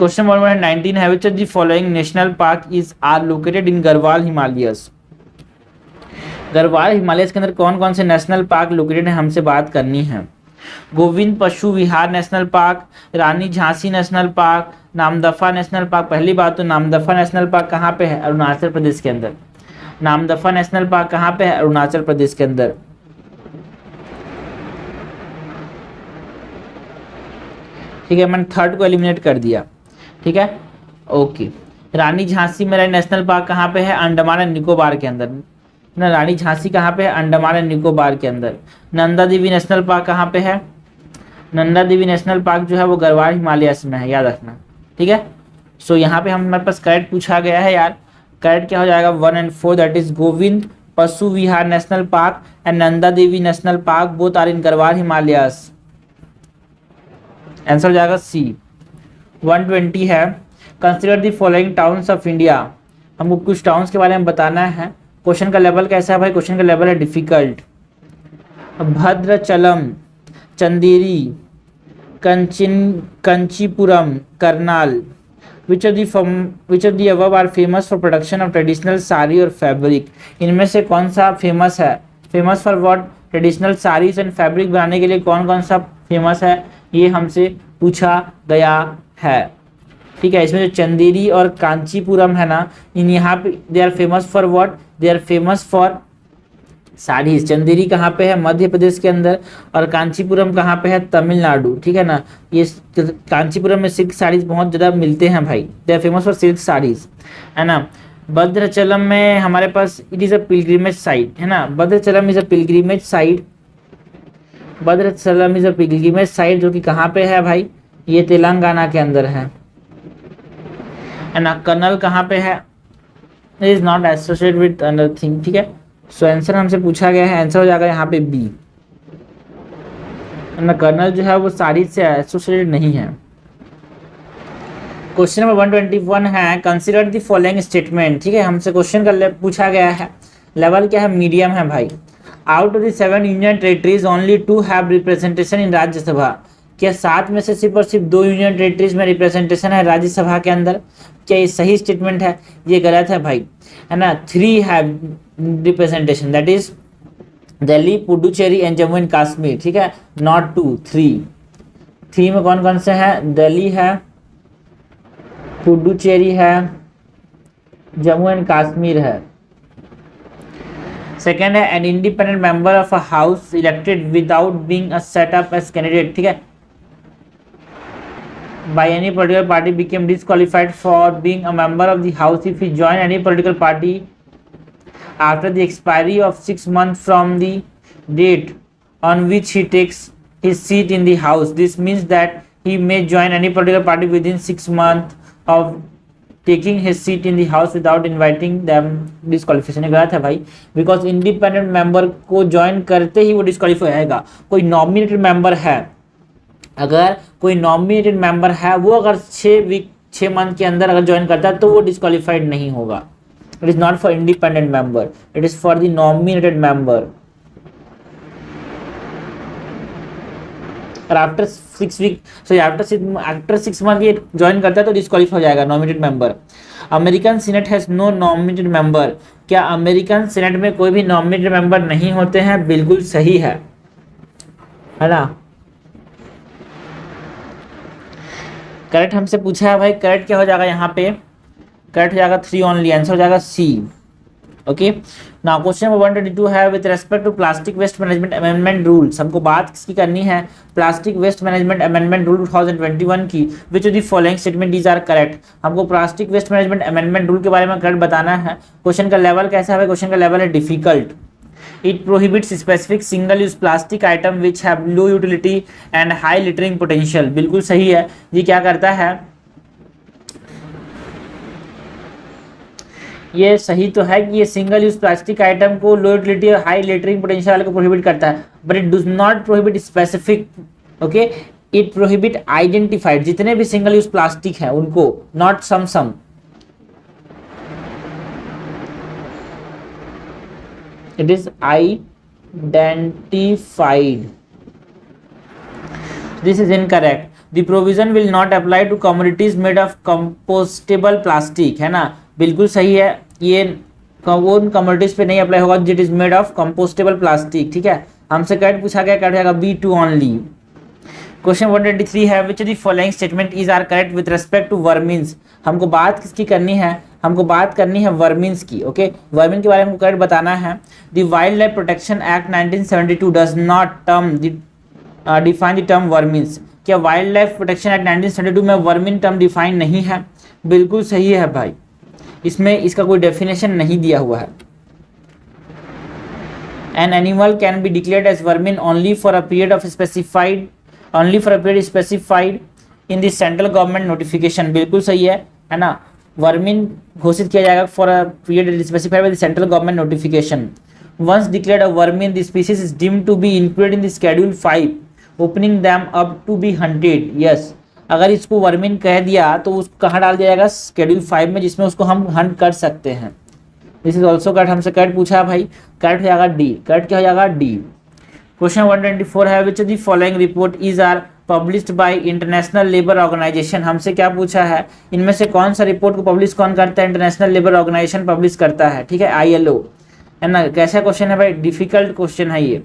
Question number 19 है, which of the following national park are located in Garhwal Himalayas? Garhwal Himalayas के अंदर कौन कौन से national park located है, हमसे बात करनी है। Govind Pashu Vihar national park, Rani Jhansi national park, Namdapha national park. पहली बात तो नामदफा नेशनल पार्क कहाँ पे है, अरुणाचल प्रदेश के अंदर। नामदफा नेशनल पार्क कहाँ पे है, अरुणाचल प्रदेश के अंदर। ठीक है, मैंने थर्ड को एलिमिनेट कर दिया, ठीक है, ओके। रानी झांसी मेरा नेशनल पार्क कहाँ पे है, अंडमान एंड निकोबार के अंदर ना। रानी झांसी कहाँ पे है, अंडमान एंड निकोबार के अंदर। नंदा देवी नेशनल पार्क कहाँ पे है, नंदा देवी नेशनल पार्क जो है वो गढ़वाल हिमालयस में है, याद रखना, ठीक है। सो यहाँ पे हमारे पास करेक्ट पूछा गया है यार, करेक्ट क्या हो जाएगा 1 and 4, that is Govind Pashu Vihar national park and Nanda Devi national park, both are in Garhwal Himalayas. Answer हो जाएगा सी। 120 है, consider the following towns of India. हमको कुछ टाउन्स के बारे में बताना है। क्वेश्चन का लेवल कैसा है भाई, क्वेश्चन का लेवल है difficult. Bhadrachalam, Chanderi, Kanchipuram, Karnal. Which of the above are famous for production of traditional sari और फैब्रिक। इनमें से कौन सा फेमस है, famous for what, traditional saris and fabric बनाने के लिए कौन कौन सा फेमस है, ये हमसे पूछा गया है। ठीक है, इसमें जो चंदेरी और कांचीपुरम है ना, इन यहाँ पे they are famous for what, they are famous for saris. Chanderi कहाँ पे है, मध्य प्रदेश के अंदर, और कांचीपुरम कहाँ पे है, तमिलनाडु, ठीक है ना। ये कांचीपुरम में सिल्क साड़ीज बहुत ज़्यादा मिलते हैं भाई, they are famous for silk saris, है ना। भद्राचलम में हमारे पास it is a pilgrimage site, है ना। Bhadrachalam is a pilgrimage site, Bhadrachalam is a pilgrimage site जो कि कहाँ पे है भाई, ये तेलंगाना के अंदर है ना। कर्नल कहाँ पे है, it is not associated with another thing, ठीक है। सो आंसर हमसे पूछा गया है, आंसर हो जाएगा यहाँ पे बी, ना। कर्नल जो है वो साड़ी से एसोसिएटेड नहीं है, क्वेश्चन नंबर 121 है कंसीडर द फॉलोइंग स्टेटमेंट। ठीक है, हमसे क्वेश्चन का पूछा गया है, लेवल क्या है, मीडियम है भाई। Out of the 7 union territories only 2 have representation in Rajya Sabha. क्या 7 में से सिर्फ और सिर्फ 2 यूनियन टेरिटरीज में रिप्रेजेंटेशन है राज्यसभा के अंदर? क्या ये सही स्टेटमेंट है? ये गलत है भाई, है ना। 3 have representation, that is Delhi, Puducherry and Jammu and Kashmir. ठीक है, नॉट 2, 3 में कौन कौन से हैं? दिल्ली है, पुडुचेरी है, जम्मू एंड कश्मीर है। सेकेंड है an independent member of a house elected without being a set up as candidate. ठीक है, by any political party became disqualified for being a member of the house if he join any political party after the expiry of 6 months from the date on which he takes his seat in the house. This means that he may join any political party within 6 months of taking his seat in the house without inviting them. Disqualification गलत है भाई, because independent member को join करते ही वो disqualify आएगा। कोई nominated member है, अगर कोई nominated member है वो अगर 6 मंथ के अंदर अगर ज्वाइन करता है तो वो डिस्क्वालिफाइड नहीं होगा। It is not for independent member, it is for the nominated member. और आफ्टर 6 मंथ ये ज्वाइन करता है तो डिस्क्वालीफाई हो जाएगा nominated member. American Senate has no nominated member. क्या अमेरिकन सीनेट में कोई भी नॉमिनेटेड मेंबर नहीं होते हैं? बिल्कुल सही है ना। करेक्ट हमसे पूछा है भाई, करेक्ट क्या हो जाएगा यहाँ पे? करेक्ट हो जाएगा 3 ओनली, आंसर हो जाएगा C. Okay, now question number 122 है with respect to plastic waste management amendment rules. हमको बात किसकी करनी है? Plastic waste management amendment rule 2021 की। Which of the following statement is are correct. हमको plastic waste management amendment rule के बारे में करेक्ट बताना है। क्वेश्चन का लेवल कैसा है? क्वेश्चन का लेवल है difficult. It prohibits specific single-use plastic item which have low utility and high littering potential। बिल्कुल सही है। ये क्या करता है? ये सही तो है कि ये सिंगल यूज प्लास्टिक आइटम को लो यूटिलिटी और हाई लिटरिंग पोटेंशियल को प्रोहिबिट करता है, but it does not prohibit specific. Okay, it prohibit identified, जितने भी सिंगल यूज प्लास्टिक है उनको, not some. It is identified. This is incorrect. The provision will not apply to commodities made of compostable plastic, है ना। बिल्कुल सही है, ये उन कमोडिटीज पे नहीं अप्लाई होगा जिट is made of compostable plastic. ठीक है, हमसे करेक्ट पूछा गया, करेक्ट जाएगा B2 ओनली। क्वेश्चन 123 है which of the following statement is are correct with respect to vermins. हमको बात किसकी करनी है? हमको बात करनी है वर्मिन्स की। ओके, वर्मिन के बारे में हमको करेक्ट बताना है। The wild life protection act 1972 does not define the term vermins. क्या वाइल्ड लाइफ प्रोटेक्शन एक्ट 1972 में वर्मिन टर्म डिफाइन नहीं है? बिल्कुल सही है भाई, इसमें इसका कोई डेफिनेशन नहीं दिया हुआ है। An animal can be declared as vermin only for a period specified in the central government notification। बिल्कुल सही है ना। वर्मिन घोषित किया जाएगा for a period specified by the central government notification. Once declared a vermin the species is deemed to be included in the schedule 5 opening them up to be hunted. Yes, अगर इसको vermin कह दिया तो उसको कहाँ डाल दिया जाएगा? शेड्यूल 5 में, जिसमें उसको हम हंट कर सकते हैं। This is also correct. हमसे करेक्ट पूछा भाई, करेक्ट हो जाएगा डी। करेक्ट क्या हो जाएगा? डी। क्वेश्चन 124 है which of the following report is are published by International Labour Organization. हमसे क्या पूछा है? इनमें से कौन सा रिपोर्ट को पब्लिश कौन करता है? इंटरनेशनल लेबर ऑर्गेनाइजेशन पब्लिश करता है। ठीक है, ILO, है ना। कैसा क्वेश्चन है भाई? डिफिकल्ट क्वेश्चन है ये।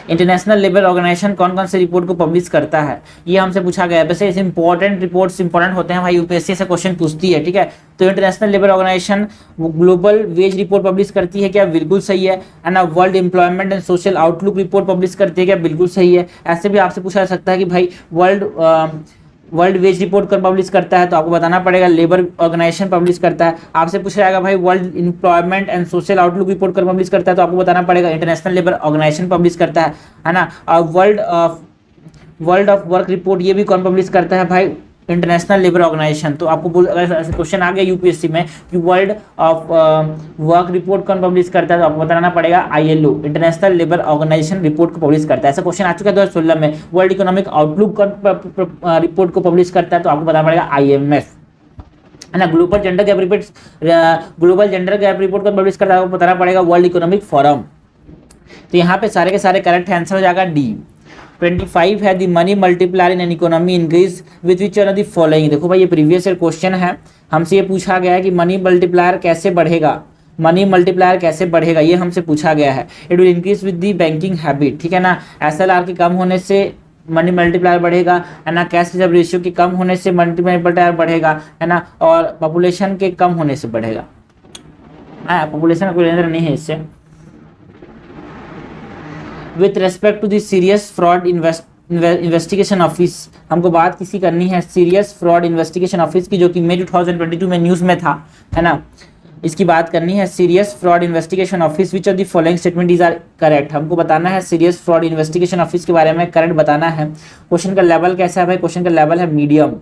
इंटरनेशनल लेबर ऑर्गेनाइजेशन कौन कौन से रिपोर्ट को पब्लिश करता है, ये हमसे पूछा गया है। वैसे इंपॉर्टेंट रिपोर्ट्स इंपॉर्टेंट होते हैं भाई, यूपीएससी से क्वेश्चन पूछती है। ठीक है, तो International Labour Organization global wage report publish करती है क्या? बिल्कुल सही है ना। World Employment and Social Outlook report publish करती है क्या? बिल्कुल सही है। ऐसे भी आपसे पूछा जा सकता है कि भाई वर्ल्ड वेज रिपोर्ट कर पब्लिश करता है, तो आपको बताना पड़ेगा लेबर ऑर्गेनाइजेशन पब्लिश करता है। आपसे पूछा जाएगा भाई world Employment and Social Outlook report कर पब्लिश करता है, तो आपको बताना पड़ेगा इंटरनेशनल लेबर ऑर्गेनाइजेशन पब्लिश करता है ना। और वर्ल्ड ऑफ वर्क रिपोर्ट ये भी कौन पब्लिश करता है भाई? International Labour Organization. तो आपको बोल, अगर क्वेश्चन आ गया यूपीएससी में कि वर्ल्ड ऑफ वर्क रिपोर्ट कौन पब्लिश करता है, तो आपको बताना पड़ेगा ILO, International Labour Organization report को पब्लिश करता है। ऐसा क्वेश्चन आ चुका है 2016 में। वर्ल्ड इकोनॉमिक आउटलुक कौन रिपोर्ट को पब्लिश करता है, तो आपको बताना पड़ेगा IMF, है ना। ग्लोबल जेंडर गैप रिपोर्ट कौन पब्लिश करता है, आपको बताना पड़ेगा वर्ल्ड इकोनॉमिक फोरम। तो यहाँ पे सारे के सारे करेक्ट आंसर हो जाएगा डी। 25 है the money multiplier in an economy increase with which one of the following. देखो भाई ये प्रीवियस ईयर क्वेश्चन है, हमसे ये पूछा गया है कि मनी मल्टीप्लायर कैसे बढ़ेगा, मनी मल्टीप्लायर कैसे बढ़ेगा, ये हमसे पूछा गया है। It will increase with the banking habit, ठीक है ना। SLR के कम होने से मनी मल्टीप्लायर बढ़ेगा, है ना। कैश रिजर्व रेशियो के कम होने से मनी मल्टीप्लायर बढ़ेगा, है ना। और पॉपुलेशन के कम होने से बढ़ेगा। पॉपुलेशन का कोई लेना देना नहीं है इससे। With respect to the Serious fraud investigation Office, हमको बात किसी करनी है सीरियस फ्रॉड इन्वेस्टिगेशन ऑफिस की, जो कि मई 2022 में न्यूज़ में था, है ना। इसकी बात करनी है Serious fraud investigation Office, which of the following statement is are correct. हमको बताना है सीरियस फ्रॉड इन्वेस्टिगेशन ऑफिस के बारे में करेक्ट बताना है। क्वेश्चन का लेवल कैसा है भाई, क्वेश्चन का लेवल है medium.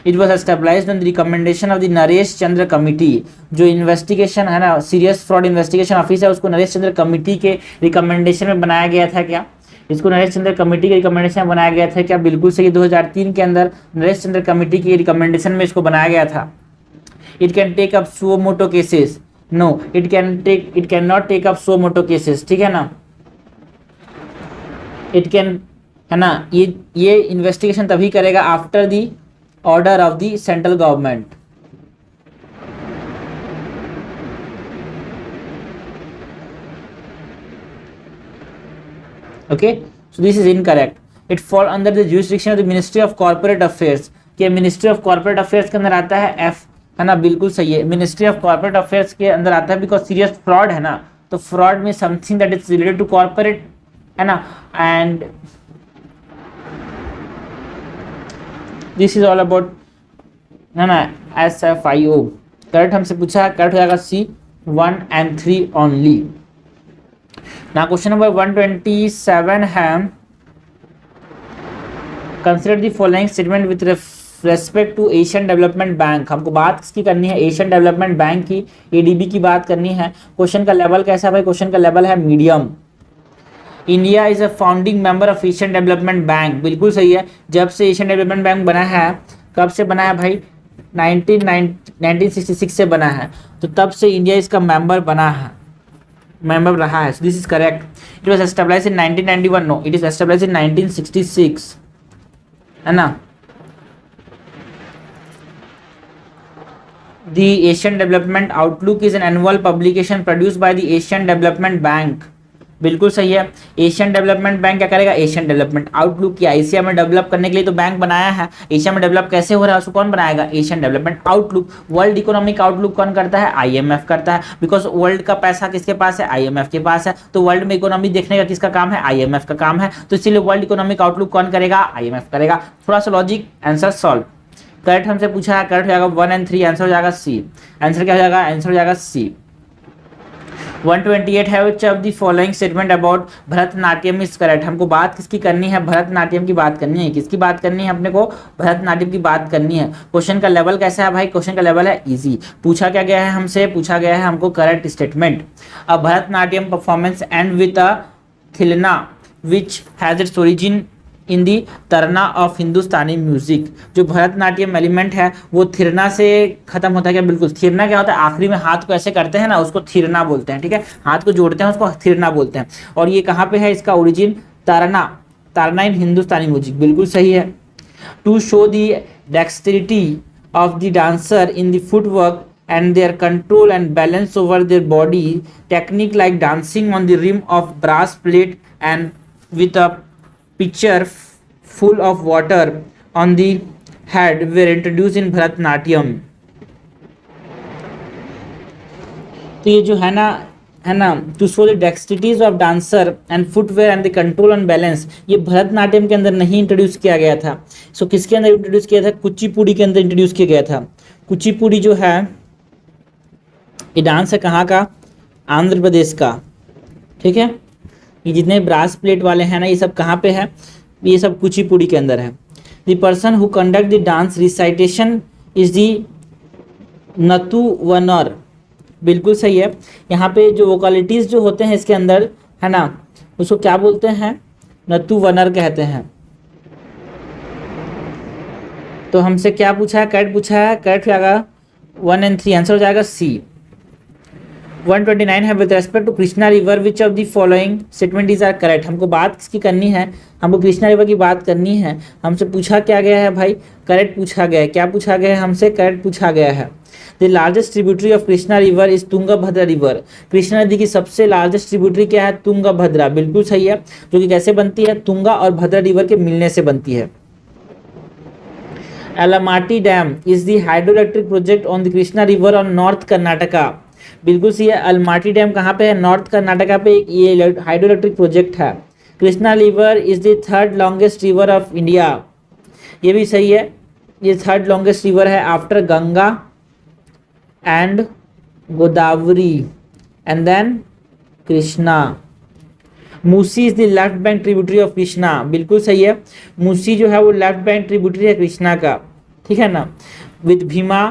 It was established on the recommendation of the Naresh Chandra committee, जो इन्वेस्टिगेशन है ना सीरियस फ्रॉड इन्वेस्टिगेशन ऑफिस है, उसको नरेश चंद्र कमिटी के रिकमेंडेशन में बनाया गया था क्या, इसको नरेश चंद्र कमेटी के रिकमेंडेशन में बनाया गया था क्या, बिल्कुल सही। 2003 के अंदर नरेश चंद्र कमेटी की रिकमेंडेशन में इसको बनाया गया था। It can take up suo motu cases, no it can not take up suo motu cases, ठीक है ना। इट कैन, है ना, ये इन्वेस्टिगेशन तभी करेगा after the order of the central government. Okay, so this is incorrect. It fall under the jurisdiction of the Ministry of Corporate Affairs, कि Ministry of Corporate Affairs के अंदर आता है F, है ना, बिल्कुल सही है। Ministry of Corporate Affairs के अंदर आता है बिकॉज सीरियस फ्रॉड है ना, तो फ्रॉड में something that is related to corporate, है ना, and this is all about, है ना, SFIO। करेक्ट हमसे पूछा है, करेक्ट हो जाएगा C 1 and 3 ओनली। ना क्वेश्चन नंबर 127 है, consider the following statement with respect to Asian Development Bank. हमको बात किसकी करनी है, एशियन डेवलपमेंट बैंक की, ADB की बात करनी है। क्वेश्चन का लेवल कैसा है भाई, क्वेश्चन का लेवल है medium. India is a founding member of Asian Development Bank, बिल्कुल सही है। जब से एशियन डेवलपमेंट बैंक बना है, कब से बना है भाई, 1966 से बना है, तो तब से इंडिया इसका मेंबर बना है, मेंबर रहा है। This is correct. It was established in 1991, no it is established in 1966, है ना। The Asian Development Outlook is an annual publication produced by the Asian Development Bank, बिल्कुल सही है। एशियन डेवलपमेंट बैंक क्या करेगा, एशियन डेवलपमेंट आउटलुक किया। Asia में develop करने के लिए तो बैंक बनाया है, एशिया में डेवलप कैसे हो रहा है उसको कौन बनाएगा, Asian Development outlook. World Economic Outlook कौन करता है, IMF करता है, बिकॉज वर्ल्ड का पैसा किसके पास है, IMF के पास है, तो वर्ल्ड में इकोनॉमी देखने का किसका काम है, IMF का काम है, तो इसीलिए वर्ल्ड इकोनॉमिक आउटलुक कौन करेगा, IMF करेगा। थोड़ा सा लॉजिक, आंसर सॉल्व। करेक्ट हमसे पूछा है, करेक्ट हो जाएगा 1 and 3, आंसर हो जाएगा C। आंसर क्या हो जाएगा, आंसर हो जाएगा C। 128 है, which of the following statement about Bharatanatyam is correct. हमको बात किसकी करनी है, भरतनाट्यम की बात करनी है। किसकी बात करनी है अपने को, भरतनाट्यम की बात करनी है। क्वेश्चन का लेवल कैसा है भाई, क्वेश्चन का लेवल है इजी। पूछा क्या गया है हमसे, पूछा गया है हमको correct statement. A Bharatanatyam performance end with a thillana which has its origin in the tarana of Hindustani music. जो भरतनाट्यम एलिमेंट है वो थिरना से खत्म होता है क्या, बिल्कुल। थिरना क्या होता है, आखिरी में हाथ को ऐसे करते हैं ना, उसको थिरना बोलते हैं, ठीक है, हाथ को जोड़ते हैं उसको थिरना बोलते हैं। और ये कहाँ पे है, इसका ओरिजिन तरना, तरना इन हिंदुस्तानी म्यूजिक, बिल्कुल सही है। To show the dexterity of the dancer in the footwork and their control and balance over their body, technique like dancing on the rim of brass plate and with a pitcher full of water on the head were introduced in Bharatnatyam। तो ये जो है ना to show the dexterities of dancer and footwear and the control and balance, ये भरतनाट्यम के अंदर नहीं introduce किया गया था। सो किसके अंदर इंट्रोड्यूस किया था, कुचिपुड़ी के अंदर इंट्रोड्यूस किया गया था। कुचिपुड़ी जो है ये डांस है कहाँ का, आंध्र प्रदेश का, ठीक है। ये जितने ब्रास प्लेट वाले हैं ना, ये सब कहाँ पे है, ये सब कुचिपुड़ी के अंदर है। The person who conduct the dance recitation is the nattuvanar. बिल्कुल सही है। यहाँ पे जो वोकालिटीज जो होते हैं इसके अंदर, है ना, उसको क्या बोलते हैं? नतुवनर कहते हैं। तो हमसे क्या पूछा है? करेक्ट पूछा है। करेक्ट जाएगा 1 और 3, आंसर हो जाएगा सी। 129 है, with respect to Krishna river which of the following statement is are correct. हमको बात किसकी करनी है? हमको कृष्णा रिवर की बात करनी है। हमसे पूछा क्या गया है भाई? करेक्ट पूछा गया है। क्या पूछा गया है हमसे? करेक्ट पूछा गया है। The largest tributary of Krishna river is Tungabhadra river. Krishna नदी की सबसे लार्जेस्ट ट्रिब्यूटरी क्या है? तुंगभद्रा। बिल्कुल सही है। जो कि कैसे बनती है? तुंगा और भद्रा रिवर के मिलने से बनती है। Alamatti Dam is the hydroelectric project on the Krishna River on North Karnataka। बिल्कुल सही है। अलमाटी डैम कहाँ पे है? नॉर्थ कर्नाटका पे ये हाइड्रोइलेक्ट्रिक प्रोजेक्ट है। Krishna river is the 3rd longest river of India. ये भी सही है। ये 3rd लॉन्गेस्ट रिवर है after Ganga and Godavari and then Krishna. Musi is the left bank tributary of Krishna. बिल्कुल सही है। मूसी जो है वो लेफ्ट बैंक ट्रिब्यूटरी है कृष्णा का, ठीक है ना। With Bhima,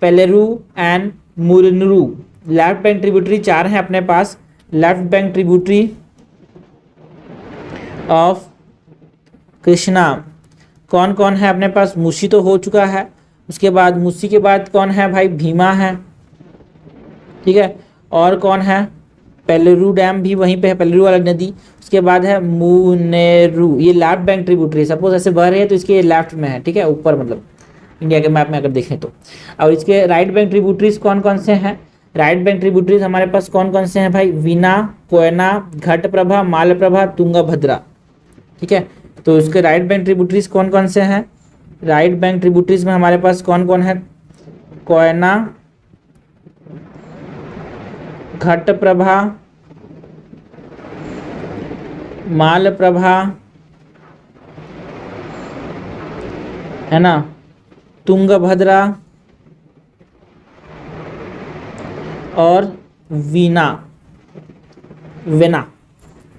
Paleru and Munneru. Left bank tributary 4 हैं अपने पास। Left bank tributary of Krishna कौन कौन है अपने पास? मूसी तो हो चुका है। उसके बाद मूसी के बाद कौन है भाई? भीमा है, ठीक है। और कौन है? पेलेरू डैम भी वहीं पे है, पेलेरू वाला नदी। उसके बाद है मुनेरू, ये लेफ्ट बैंक ट्रिब्यूटरी। सपोज ऐसे बह रही है तो इसके लेफ्ट में है, ठीक है, ऊपर, मतलब इंडिया के मैप में अगर देखें तो। और इसके राइट बैंक ट्रिब्यूटरीज कौन कौन से हैं? राइट बैंक ट्रिब्यूटरीज हमारे पास कौन कौन से हैं भाई? वीना, कोयना, घटप्रभा, मालप्रभा, तुंगभद्रा, ठीक है। तो इसके राइट बैंक ट्रिब्यूटरीज कौन कौन से हैं? राइट बैंक ट्रिब्यूटरीज में हमारे पास कौन कौन है? कोयना, घटप्रभा, मालप्रभा, है ना, तुंगभद्रा और वेना,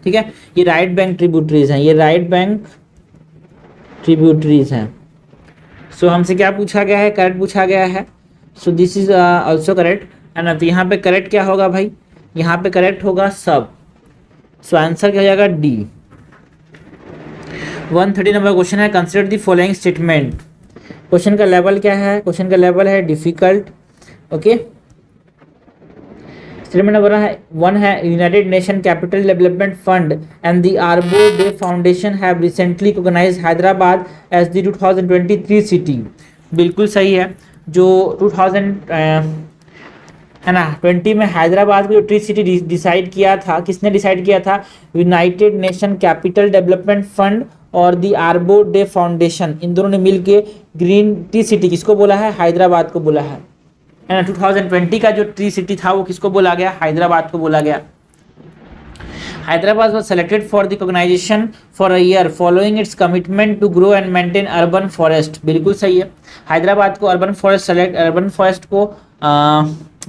ठीक है। ये राइट बैंक ट्रिब्यूटरीज हैं, ये राइट बैंक ट्रिब्यूटरीज हैं। सो हमसे क्या पूछा गया है? करेक्ट पूछा गया है। सो दिस इज ऑल्सो करेक्ट, है ना। तो यहाँ पे करेक्ट क्या होगा भाई? यहाँ पे करेक्ट होगा सब। सो आंसर क्या हो जाएगा? डी। 130 नंबर क्वेश्चन है, consider the following statement. Question का लेवल क्या है? क्वेश्चन का लेवल है डिफिकल्ट, ओके। स्टेटमेंट नंबर 1 है, United Nation Capital Development Fund and the Arbor Day Foundation have recently recognized Hyderabad as the 2023 city. बिल्कुल सही है। जो 2000 है ना 20 में हैदराबाद को जो ट्री सिटी डिसाइड किया था, किसने डिसाइड किया था? United Nation Capital Development fund और दी आर्बो डे फाउंडेशन, इन दोनों ने मिलके ग्रीन टी सिटी किसको बोला है? हैदराबाद को बोला है ना। 2020 का जो ट्री सिटी था वो किसको बोला गया? हैदराबाद को बोला गया। Hyderabad was selected for the recognition for a year following its commitment to grow and maintain urban forest। बिल्कुल सही है। हैदराबाद को अर्बन फॉरेस्ट को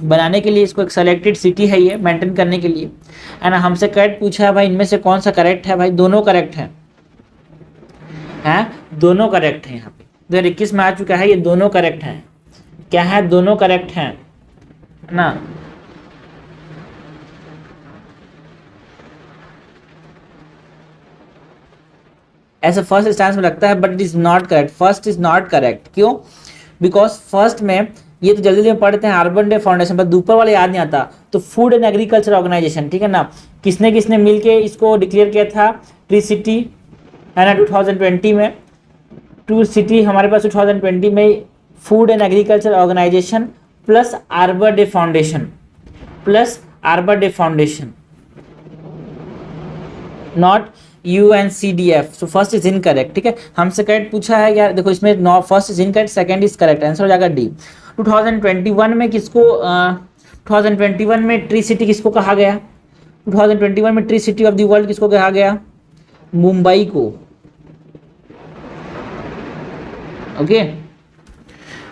बनाने के लिए इसको एक सेलेक्टेड सिटी है ये मेंटेन करने के लिए, है ना। हमसे करेक्ट पूछा है भाई, इनमें से कौन सा करेक्ट है भाई? दोनों करेक्ट हैं, दोनों करेक्ट हैं। यहाँ पे 2021 में आ चुका है, ये दोनों करेक्ट हैं। क्या है? दोनों करेक्ट हैं, है ना। ऐसा फर्स्ट स्टांस में लगता है but it is not correct. First is not correct. क्यों? बिकॉज फर्स्ट में ये तो जल्दी में पढ़ते हैं अर्बन डे फाउंडेशन, पर ऊपर वाले याद नहीं आता। तो फूड एंड एग्रीकल्चर ऑर्गेनाइजेशन, ठीक है ना, किसने किसने मिलके इसको डिक्लेयर किया था? ट्री सिटी, है ना, 2020 में। टू सिटी हमारे पास 2020 में food and agriculture organization plus arbor day foundation, not UNCDF। So first is incorrect, ठीक है। हमसे करेक्ट पूछा है यार, देखो इसमें no first is incorrect, second is correct, answer हो जाएगा डी। 2021 में किसको 2021 में ट्री सिटी किसको कहा गया? 2021 में tree city of the world किसको कहा गया? मुंबई को, ओके।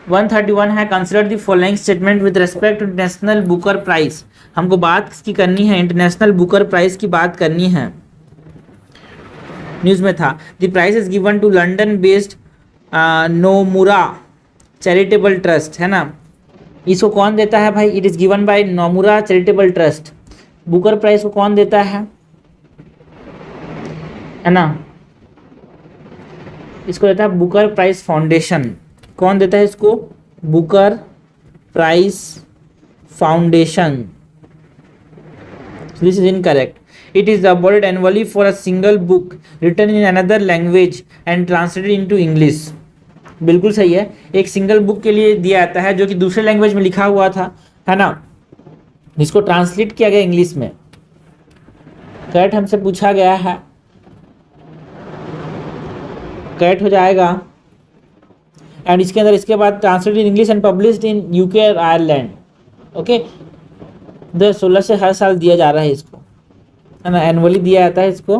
131 है, consider the following statement with respect to International Booker Prize. हमको बात किसकी करनी है? इंटरनेशनल बुकर प्राइज की बात करनी है। न्यूज में था, the prize is given to London based Nomura charitable trust, है ना। इसको कौन देता है भाई? It is given by Nomura charitable trust. Booker Prize को कौन देता है ना? इसको देता है बुकर प्राइज फाउंडेशन। कौन देता है इसको? Booker Prize Foundation. This is incorrect. It is awarded annually for a single book written in another language and translated into English. बिल्कुल सही है, एक सिंगल बुक के लिए दिया जाता है जो कि दूसरे लैंग्वेज में लिखा हुआ था, है ना, जिसको ट्रांसलेट किया गया इंग्लिश में। करेक्ट हमसे पूछा गया है, करेक्ट हो जाएगा। एंड इसके अंदर इसके बाद translated in English and published in UK और आयरलैंड। ओके, 2016 से हर साल दिया जा रहा है इसको, है ना, एनुअली दिया जाता है इसको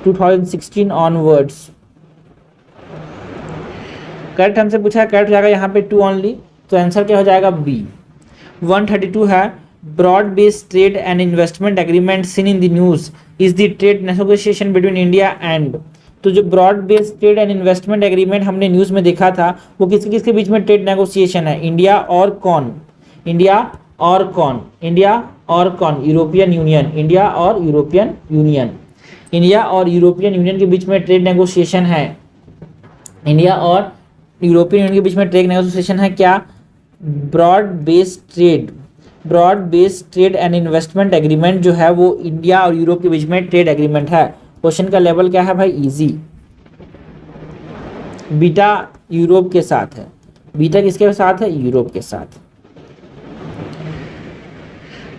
2016 ऑनवर्ड्स। करेक्ट हमसे पूछा, करेक्ट हो जाएगा यहाँ पे 2 ओनली, तो आंसर क्या हो जाएगा? बी। 132 है, broad based trade and investment agreement seen in the news is the trade negotiation between India and. तो जो broad based trade and investment agreement हमने न्यूज में देखा था वो किसके किसके बीच में ट्रेड नेगोशिएशन है? इंडिया और कौन? इंडिया और कौन? इंडिया और कौन? European Union. इंडिया और यूरोपियन यूनियन। इंडिया और यूरोपियन यूनियन के बीच में ट्रेड नेगोशिएशन है। इंडिया और यूरोपियन यूनियन के बीच में ट्रेड नेगोशिएशन है क्या? Broad based trade and investment agreement जो है वो इंडिया और यूरोप के बीच में ट्रेड एग्रीमेंट है। क्वेश्चन का लेवल क्या है भाई? इजी। बीटा यूरोप के साथ है। बीटा किसके साथ है? यूरोप के साथ।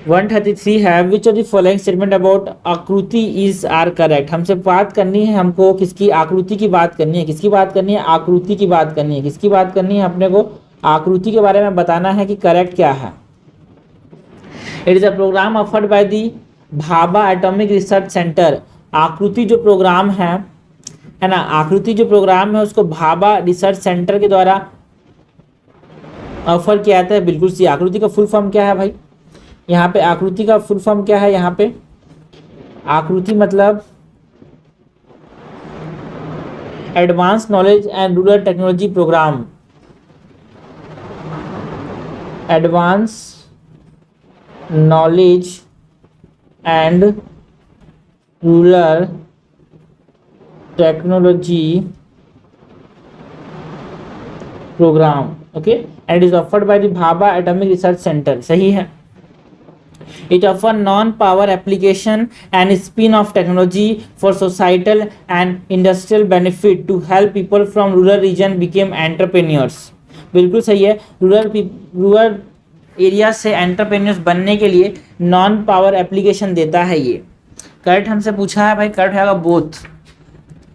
133 है, which of the following statement about आकृति इज आर करेक्ट। हमसे बात करनी है, हमको किसकी? आकृति की बात करनी है। किसकी बात करनी है? आकृति की बात करनी है। किसकी बात करनी है? अपने को आकृति के बारे में बताना है कि करेक्ट क्या है। It is a programme offered by the Bhabha Atomic Research Centre. Akruti जो प्रोग्राम है ना, आकृति जो प्रोग्राम है उसको भाभा रिसर्च सेंटर के द्वारा ऑफर किया जाता है। बिल्कुल सी। आकृति का फुल फॉर्म क्या है भाई? यहाँ पे आकृति का फुल फॉर्म क्या है? यहाँ पे आकृति मतलब advance knowledge and rural technology programme. Advance knowledge and rural technology programme. Okay, and is offered by the Bhabha Atomic Research Centre. सही है। It offers non-power application and spin-off technology for societal and industrial benefit to help people from rural region become entrepreneurs. बिल्कुल सही है। Rural area से entrepreneurs बनने के लिए non power application देता है ये। करेक्ट हमसे पूछा है भाई, करेक्ट होगा बोथ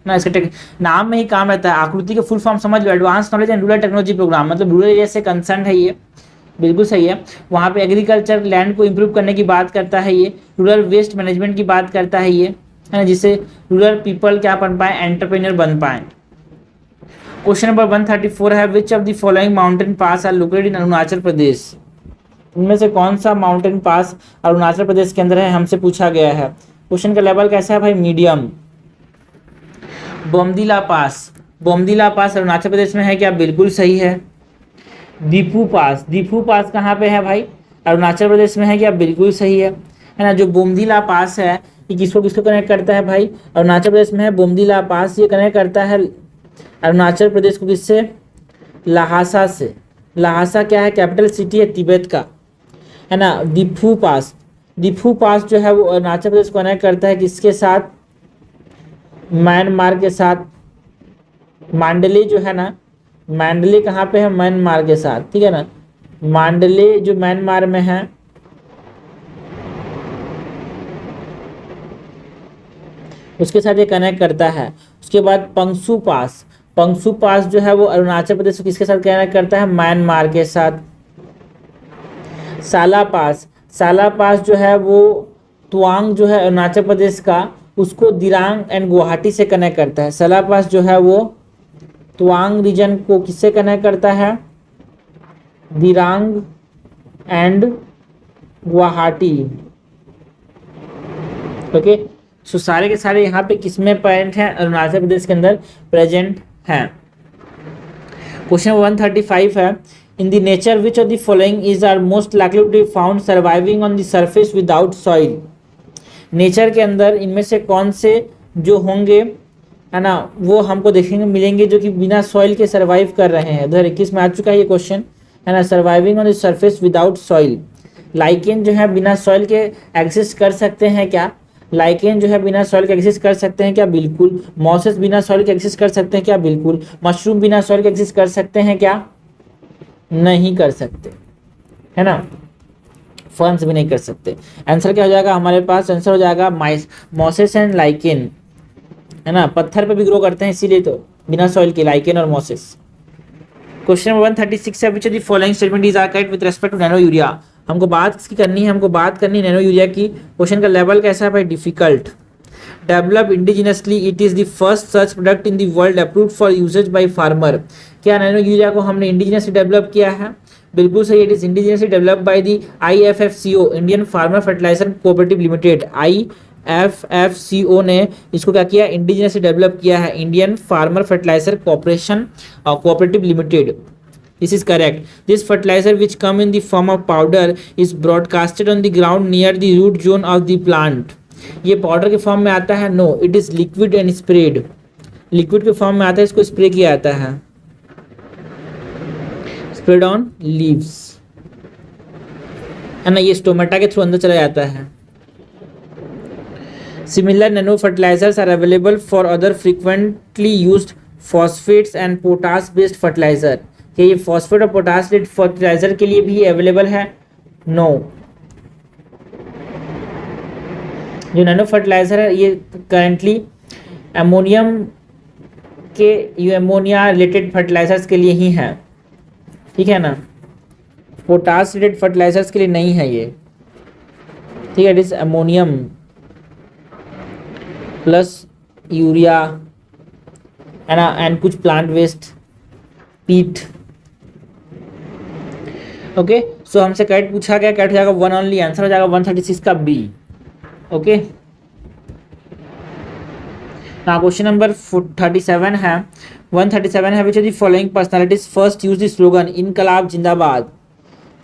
ना। इसके नाम में ही काम रहता है। आकृति के फुल फॉर्म समझ लो, advance knowledge and rural technology programme, मतलब रूरल एरिया से कंसर्न है ये। बिल्कुल सही है। वहाँ पे एग्रीकल्चर लैंड को इम्प्रूव करने की बात करता है ये। रूरल वेस्ट मैनेजमेंट की बात करता है ये, है ना, जिससे रूरल पीपल क्या बन पाए? एंटरप्रेन्योर बन पाए। क्वेश्चन नंबर 134 है, which of the following mountain pass are located in Arunachal Pradesh. इनमें से कौन सा माउंटेन पास अरुणाचल प्रदेश के अंदर है? हमसे पूछा गया है। क्वेश्चन का लेवल कैसा है भाई? मीडियम। बोमदिला पास, बोमदिला पास अरुणाचल प्रदेश में है क्या? बिल्कुल सही है। दीफू पास, दीफू पास कहाँ पे है भाई? अरुणाचल प्रदेश में है क्या? बिल्कुल सही है ना। जो बोमदिला पास है ये किसको किसको कनेक्ट करता है भाई? अरुणाचल प्रदेश में है बोमदिला पास। ये कनेक्ट करता है अरुणाचल प्रदेश को किससे? लहासा से। लहासा क्या है? कैपिटल सिटी है तिब्बत का, है ना। दीफू पास, दीफू पास जो है वो अरुणाचल प्रदेश को कनेक्ट करता है किसके साथ? म्यांमार के साथ। मांडले जो है ना, मांडले कहाँ पे है? म्यांमार के साथ, ठीक है ना। मांडले जो म्यांमार में है, उसके साथ ये कनेक्ट करता है। उसके बाद पंगसू पास, पंगसू पास जो है वो अरुणाचल प्रदेश को किसके साथ कनेक्ट करता है? म्यांमार के साथ। साला पास, साला पास जो है वो तवांग जो है अरुणाचल प्रदेश का, उसको दिरांग एंड गुवाहाटी से कनेक्ट करता है। साला पास जो है वो तवांग रीजन को किससे कनेक्ट करता है? दिरांग एंड गुवाहाटी। ओके, सो सारे के सारे यहाँ पे किसमें प्रेजेंट हैं, अरुणाचल प्रदेश के अंदर प्रेजेंट हैं। क्वेश्चन 135 है, in the nature which of the following is are most likely to be found surviving on the surface without soil. Nature के अंदर इनमें से कौन से जो होंगे, है ना, वो हमको देखेंगे मिलेंगे जो कि बिना सॉइल के सर्वाइव कर रहे हैं। 2021 में आ चुका है ये क्वेश्चन, है ना, surviving on the surface without soil. Lichen जो है बिना सॉइल के एग्जिस्ट कर सकते हैं क्या? लाइकेन जो है बिना सॉइल के एग्जिस्ट कर सकते हैं क्या? बिल्कुल। मॉसेस बिना सॉइल के एग्जिस्ट कर सकते हैं क्या? बिल्कुल। मशरूम बिना सॉइल के एग्जिस्ट कर सकते हैं क्या? नहीं कर सकते, है ना। फर्न्स भी नहीं कर सकते। आंसर क्या हो जाएगा हमारे पास? आंसर हो जाएगा मॉसेस एंड लाइकेन, है ना, पत्थर पे भी ग्रो करते हैं इसीलिए तो, बिना सॉइल के, लाइकेन और मॉसेस। क्वेश्चन 136 है, which of the following statement is correct with respect to nano urea. हमको बात किसकी करनी है? हमको बात करनी है नैनो यूरिया की। क्वेश्चन का लेवल कैसा है भाई? Difficult. Develop indigenously, it is the first such product in the world approved for usages by farmer. क्या नैनो यूरिया को हमने इंडिजिनसली डेवलप किया है? बिल्कुल सही। It is indigenously developed by the IFFCO, Indian farmer fertiliser cooperative limited. IFFCO ने इसको क्या किया? इंडिजिनसली डेवलप किया है, Indian farmer fertiliser corporation cooperative limited. This is correct. This fertilizer, which come in the form of powder, is broadcasted on the ground near the root zone of the plant. ये powder के form में आता है? No, it is liquid and spread. Liquid के form में आता है, इसको स्प्रे किया जाता है, स्प्रेड ऑन लीव्स, है ना। ये स्टोमेटा के थ्रू अंदर चला जाता है। Similar nano fertilisers are available for other frequently used phosphates and potash based fertiliser. क्या ये फॉस्फेट और पोटास बेस्ड फर्टिलाइजर के लिए भी अवेलेबल है? नो। जो नैनो फर्टिलाइजर है ये करेंटली अमोनियम के, ये अमोनिया रिलेटेड फर्टिलाइजर्स के लिए ही है, ठीक है ना। पोटास रिलेटेड फर्टिलाइजर्स के लिए नहीं है ये, ठीक है। It is ammonium plus urea, है ना, एंड कुछ प्लांट वेस्ट, पीट। ओके, सो हमसे करेक्ट पूछा गया, करेक्ट हो जाएगा 1 ओनली। आंसर हो जाएगा 136 का बी। ओके, ना क्वेश्चन नंबर 37 है, 137 है, which of the following personalities first use the slogan इनकलाब जिंदाबाद।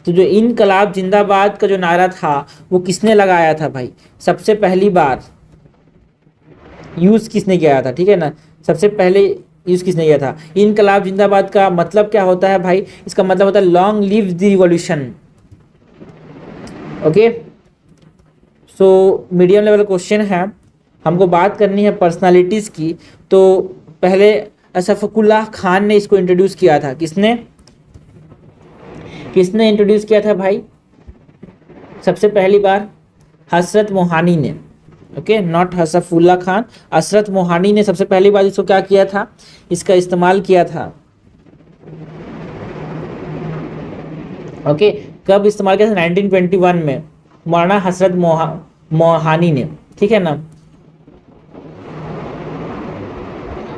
तो जो इनकलाब जिंदाबाद का जो नारा था वो किसने लगाया था भाई? सबसे पहली बार यूज किसने किया था, ठीक है ना, सबसे पहले यूज किसने किया था? इनकलाब जिंदाबाद का मतलब क्या होता है भाई? इसका मतलब होता है long live the revolution. Okay, so medium level question है, हमको बात करनी है पर्सनालिटीज की। तो पहले अशफाकुल्लाह खान ने इसको इंट्रोड्यूस किया था। किसने इंट्रोड्यूस किया था भाई? सबसे पहली बार हसरत मोहानी ने। ओके, नॉट हसफुल्लाह खान, हसरत मोहानी ने सबसे पहली बार इसको क्या किया था? इसका इस्तेमाल किया था। ओके, कब इस्तेमाल किया था? 1921 में, मौलाना हसरत मोहानी ने, ठीक है ना।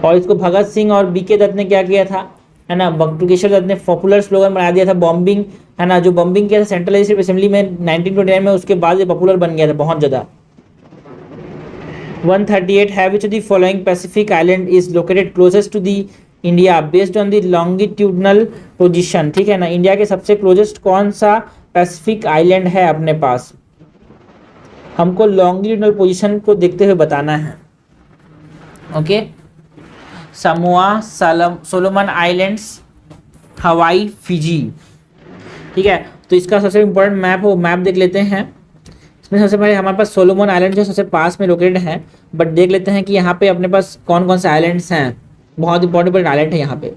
और इसको भगत सिंह और BK दत्त ने क्या किया था, है ना, बटुकेश्वर दत्त ने पॉपुलर स्लोगन बना दिया था, बॉम्बिंग, है ना, जो बॉम्बिंग किया था सेंट्रल लेजिस्लेटिव असेंबली में 1929 में, उसके बाद ये पॉपुलर बन गया था बहुत ज़्यादा। 138 है, which of the following Pacific island is located closest to the India based on the longitudinal position. ठीक है ना, इंडिया के सबसे क्लोजेस्ट कौन सा पैसिफिक आइलैंड है अपने पास? हमको लॉन्गिट्यूडनल पोजीशन को देखते हुए बताना है। ओके, समोआ, सोलोमन आइलैंड्स, हवाई, फिजी। ठीक है, तो इसका सबसे इम्पोर्टेंट मैप हो, मैप देख लेते हैं। इसमें सबसे पहले हमारे पास सोलोमन आइलैंड जो सबसे पास में लोकेटेड है, बट देख लेते हैं कि यहाँ पे अपने पास कौन कौन से आइलैंड्स हैं। बहुत इंपॉर्टेंट आइलैंड है यहाँ पे।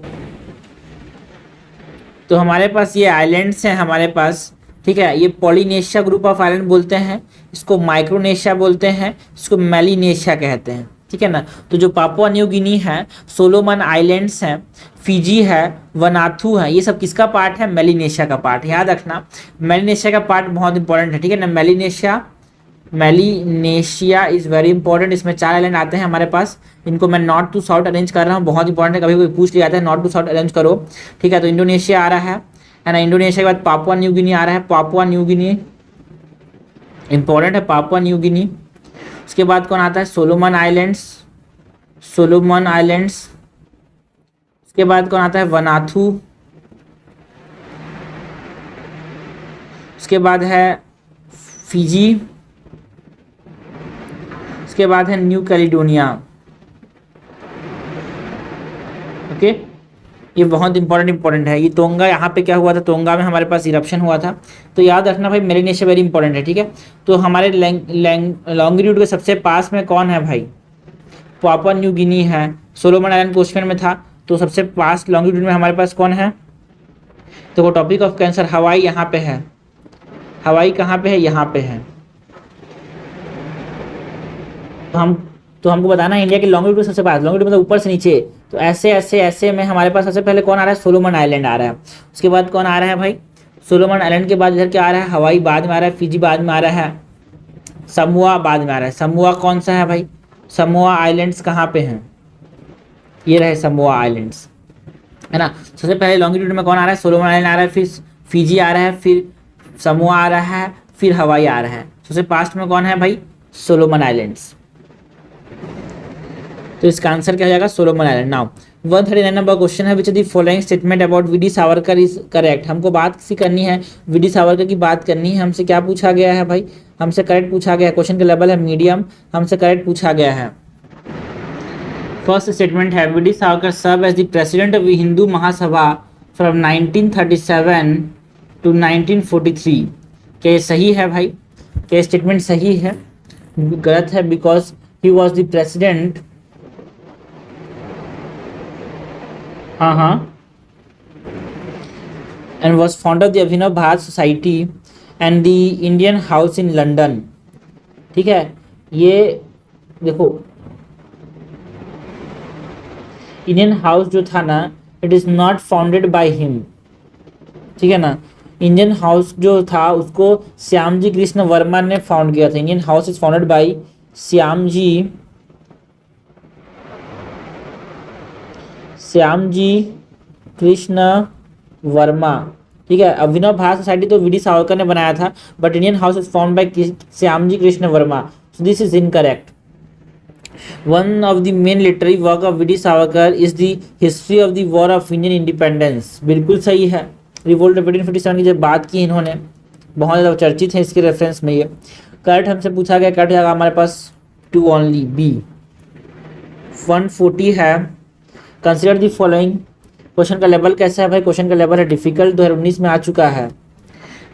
तो हमारे पास ये आइलैंड्स हैं हमारे पास, ठीक है। ये पॉलिनेशिया ग्रुप ऑफ आइलैंड बोलते हैं, इसको माइक्रोनेशिया बोलते हैं, इसको मेलिनेशिया कहते हैं। ठीक है ना, तो जो पापुआ न्यू गिनी है, सोलोमन आइलैंड्स हैं, फिजी है, वनाथु है, ये सब किसका पार्ट है? मेलिनेशिया का पार्ट। याद रखना, मेलिनेशिया का पार्ट बहुत इंपॉर्टेंट है। ठीक है ना, मेलिनेशिया इज वेरी इंपॉर्टेंट। इसमें 4 आइलैंड आते हैं हमारे पास, इनको मैं नॉर्थ टू साउथ अरेंज कर रहा हूँ, बहुत इंपॉर्टेंट है। कभी कोई पूछ लिया जाता है नॉर्थ टू साउथ अरेंज करो। ठीक है, तो इंडोनेशिया आ रहा है ना, इंडोनेशिया के बाद पापुआ न्यू गिनी आ रहा है, पापुआ न्यू गिनी इंपॉर्टेंट है, पापुआ न्यू गिनी। उसके बाद कौन आता है, सोलोमन आइलैंड्स, सोलोमन आइलैंड्स। उसके बाद कौन आता है, वनाथू। उसके बाद है फिजी। उसके बाद है न्यू कैलिडोनिया। ओके, ये बहुत इंपॉर्टेंट है। ये तोंगा, यहाँ पे क्या हुआ था, तोंगा में हमारे पास इरप्शन हुआ था। तो याद रखना भाई, मेरीनेशिया वेरी इंपॉर्टेंट है, ठीक है। तो हमारे लॉन्गिट्यूड के सबसे पास में कौन है भाई, पापुआ न्यू गिनी है। सोलोमन आइलैंड ओशियन में था, तो सबसे पास लॉन्गिट्यूड में हमारे पास कौन है। तो टॉपिक ऑफ कैंसर, हवाई यहाँ पे है। हवाई कहाँ पे है, यहाँ पे है। तो हमको बताना है इंडिया के लॉन्गिट्यूड सबसे पास, लॉन्गिट्यूड मतलब ऊपर से नीचे। तो ऐसे ऐसे ऐसे में हमारे पास सबसे पहले कौन आ रहा है, सोलोमन आइलैंड आ रहा है। उसके बाद कौन आ रहा है भाई, सोलोमन आइलैंड के बाद इधर क्या आ रहा है, हवाई बाद में आ रहा है, फिजी बाद में आ रहा है, समोआ बाद में आ रहा है। समोआ कौन सा है भाई, समोआ आइलैंड्स कहाँ पे हैं, ये रहे समोआ आइलैंड्स, है ना। सबसे पहले लॉन्गिट्यूड में कौन आ रहा है, सोलोमन आइलैंड आ रहा है, फिर फिजी आ रहा है, फिर समोआ आ रहा है, फिर हवाई आ रहा है। सबसे पास्ट में कौन है भाई, सोलोमन आइलैंड्स। तो इसका आंसर क्या हो जाएगा, Solomon island. Now 139 number question है, which the following statement about VD Savarkar is correct. हमको बात सी करनी है, वीडी सावरकर की बात करनी है। हमसे क्या पूछा गया है भाई, हमसे करेक्ट पूछा गया है। क्वेश्चन का लेवल है मीडियम, हमसे करेक्ट पूछा गया है। फर्स्ट स्टेटमेंट है, VD Savarkar serve as the president of Hindu Mahasabha from 1937 to 1943। क्या ये सही है भाई, क्या स्टेटमेंट सही है, गलत है। Because he was the president, हाँ, and was founder of the Abhinav Bharat society and the Indian house in London. ठीक है, ये देखो इंडियन हाउस जो था ना, it is not founded by him, ठीक है ना। इंडियन हाउस जो था उसको श्यामजी कृष्ण वर्मा ने फाउंड किया था। Indian House is founded by Shyamji Krishna Varma, ठीक है। अभिनव भारत सोसाइटी तो वीडी सावरकर ने बनाया था, but Indian House is found by Shyamji Krishna Varma, so this is incorrect. One of the main literary work of VD Savarkar is the history of the war of Indian independence. बिल्कुल सही है। Revolt of 1857 की जब बात की इन्होंने, बहुत ज़्यादा चर्चित है इसके रेफरेंस में। ये करेक्ट हमसे पूछा गया, करेक्ट जाएगा हमारे पास 2 ओनली, बी। 140 है, कंसिडर द फॉलोइंग। क्वेश्चन का लेवल कैसा है भाई, क्वेश्चन का लेवल है डिफिकल्ट, 2019 में आ चुका है।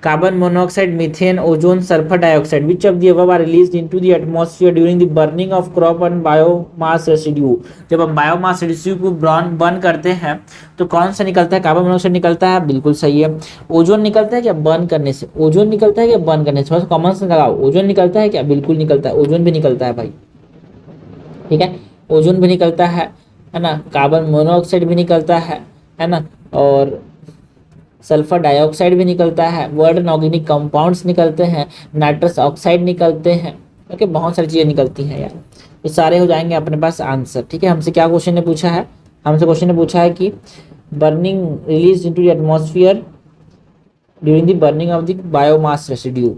Carbon monoxide, methane, ozone, sulphur dioxide, which of the above are released into the atmosphere during the burning of crop and biomass residue. जब हम बायोमास रेसिड्यू को बर्न करते हैं तो कौन सा निकलता है, कार्बन मोनोऑक्साइड निकलता है, बिल्कुल सही है। ओजोन निकलता है क्या बर्न करने से, ओजोन निकलता है क्या बर्न करने से, थोड़ा सा कॉमन सेंस लगाओ। ओजोन निकलता है क्या, बिल्कुल निकलता है, ओजोन भी निकलता है भाई, ठीक है, ओजोन भी निकलता है ना। कार्बन मोनोऑक्साइड भी निकलता है ना, और सल्फर डाइऑक्साइड भी निकलता है, वर्ड ऑर्गेनिक कंपाउंड्स निकलते हैं, नाइट्रस ऑक्साइड निकलते हैं। ओके, बहुत सारी चीज़ें निकलती हैं यार। ये सारे हो जाएंगे अपने पास आंसर, ठीक है। हमसे क्या क्वेश्चन ने पूछा है, हमसे क्वेश्चन ने पूछा है कि burning release into the atmosphere during the burning of the biomass residue.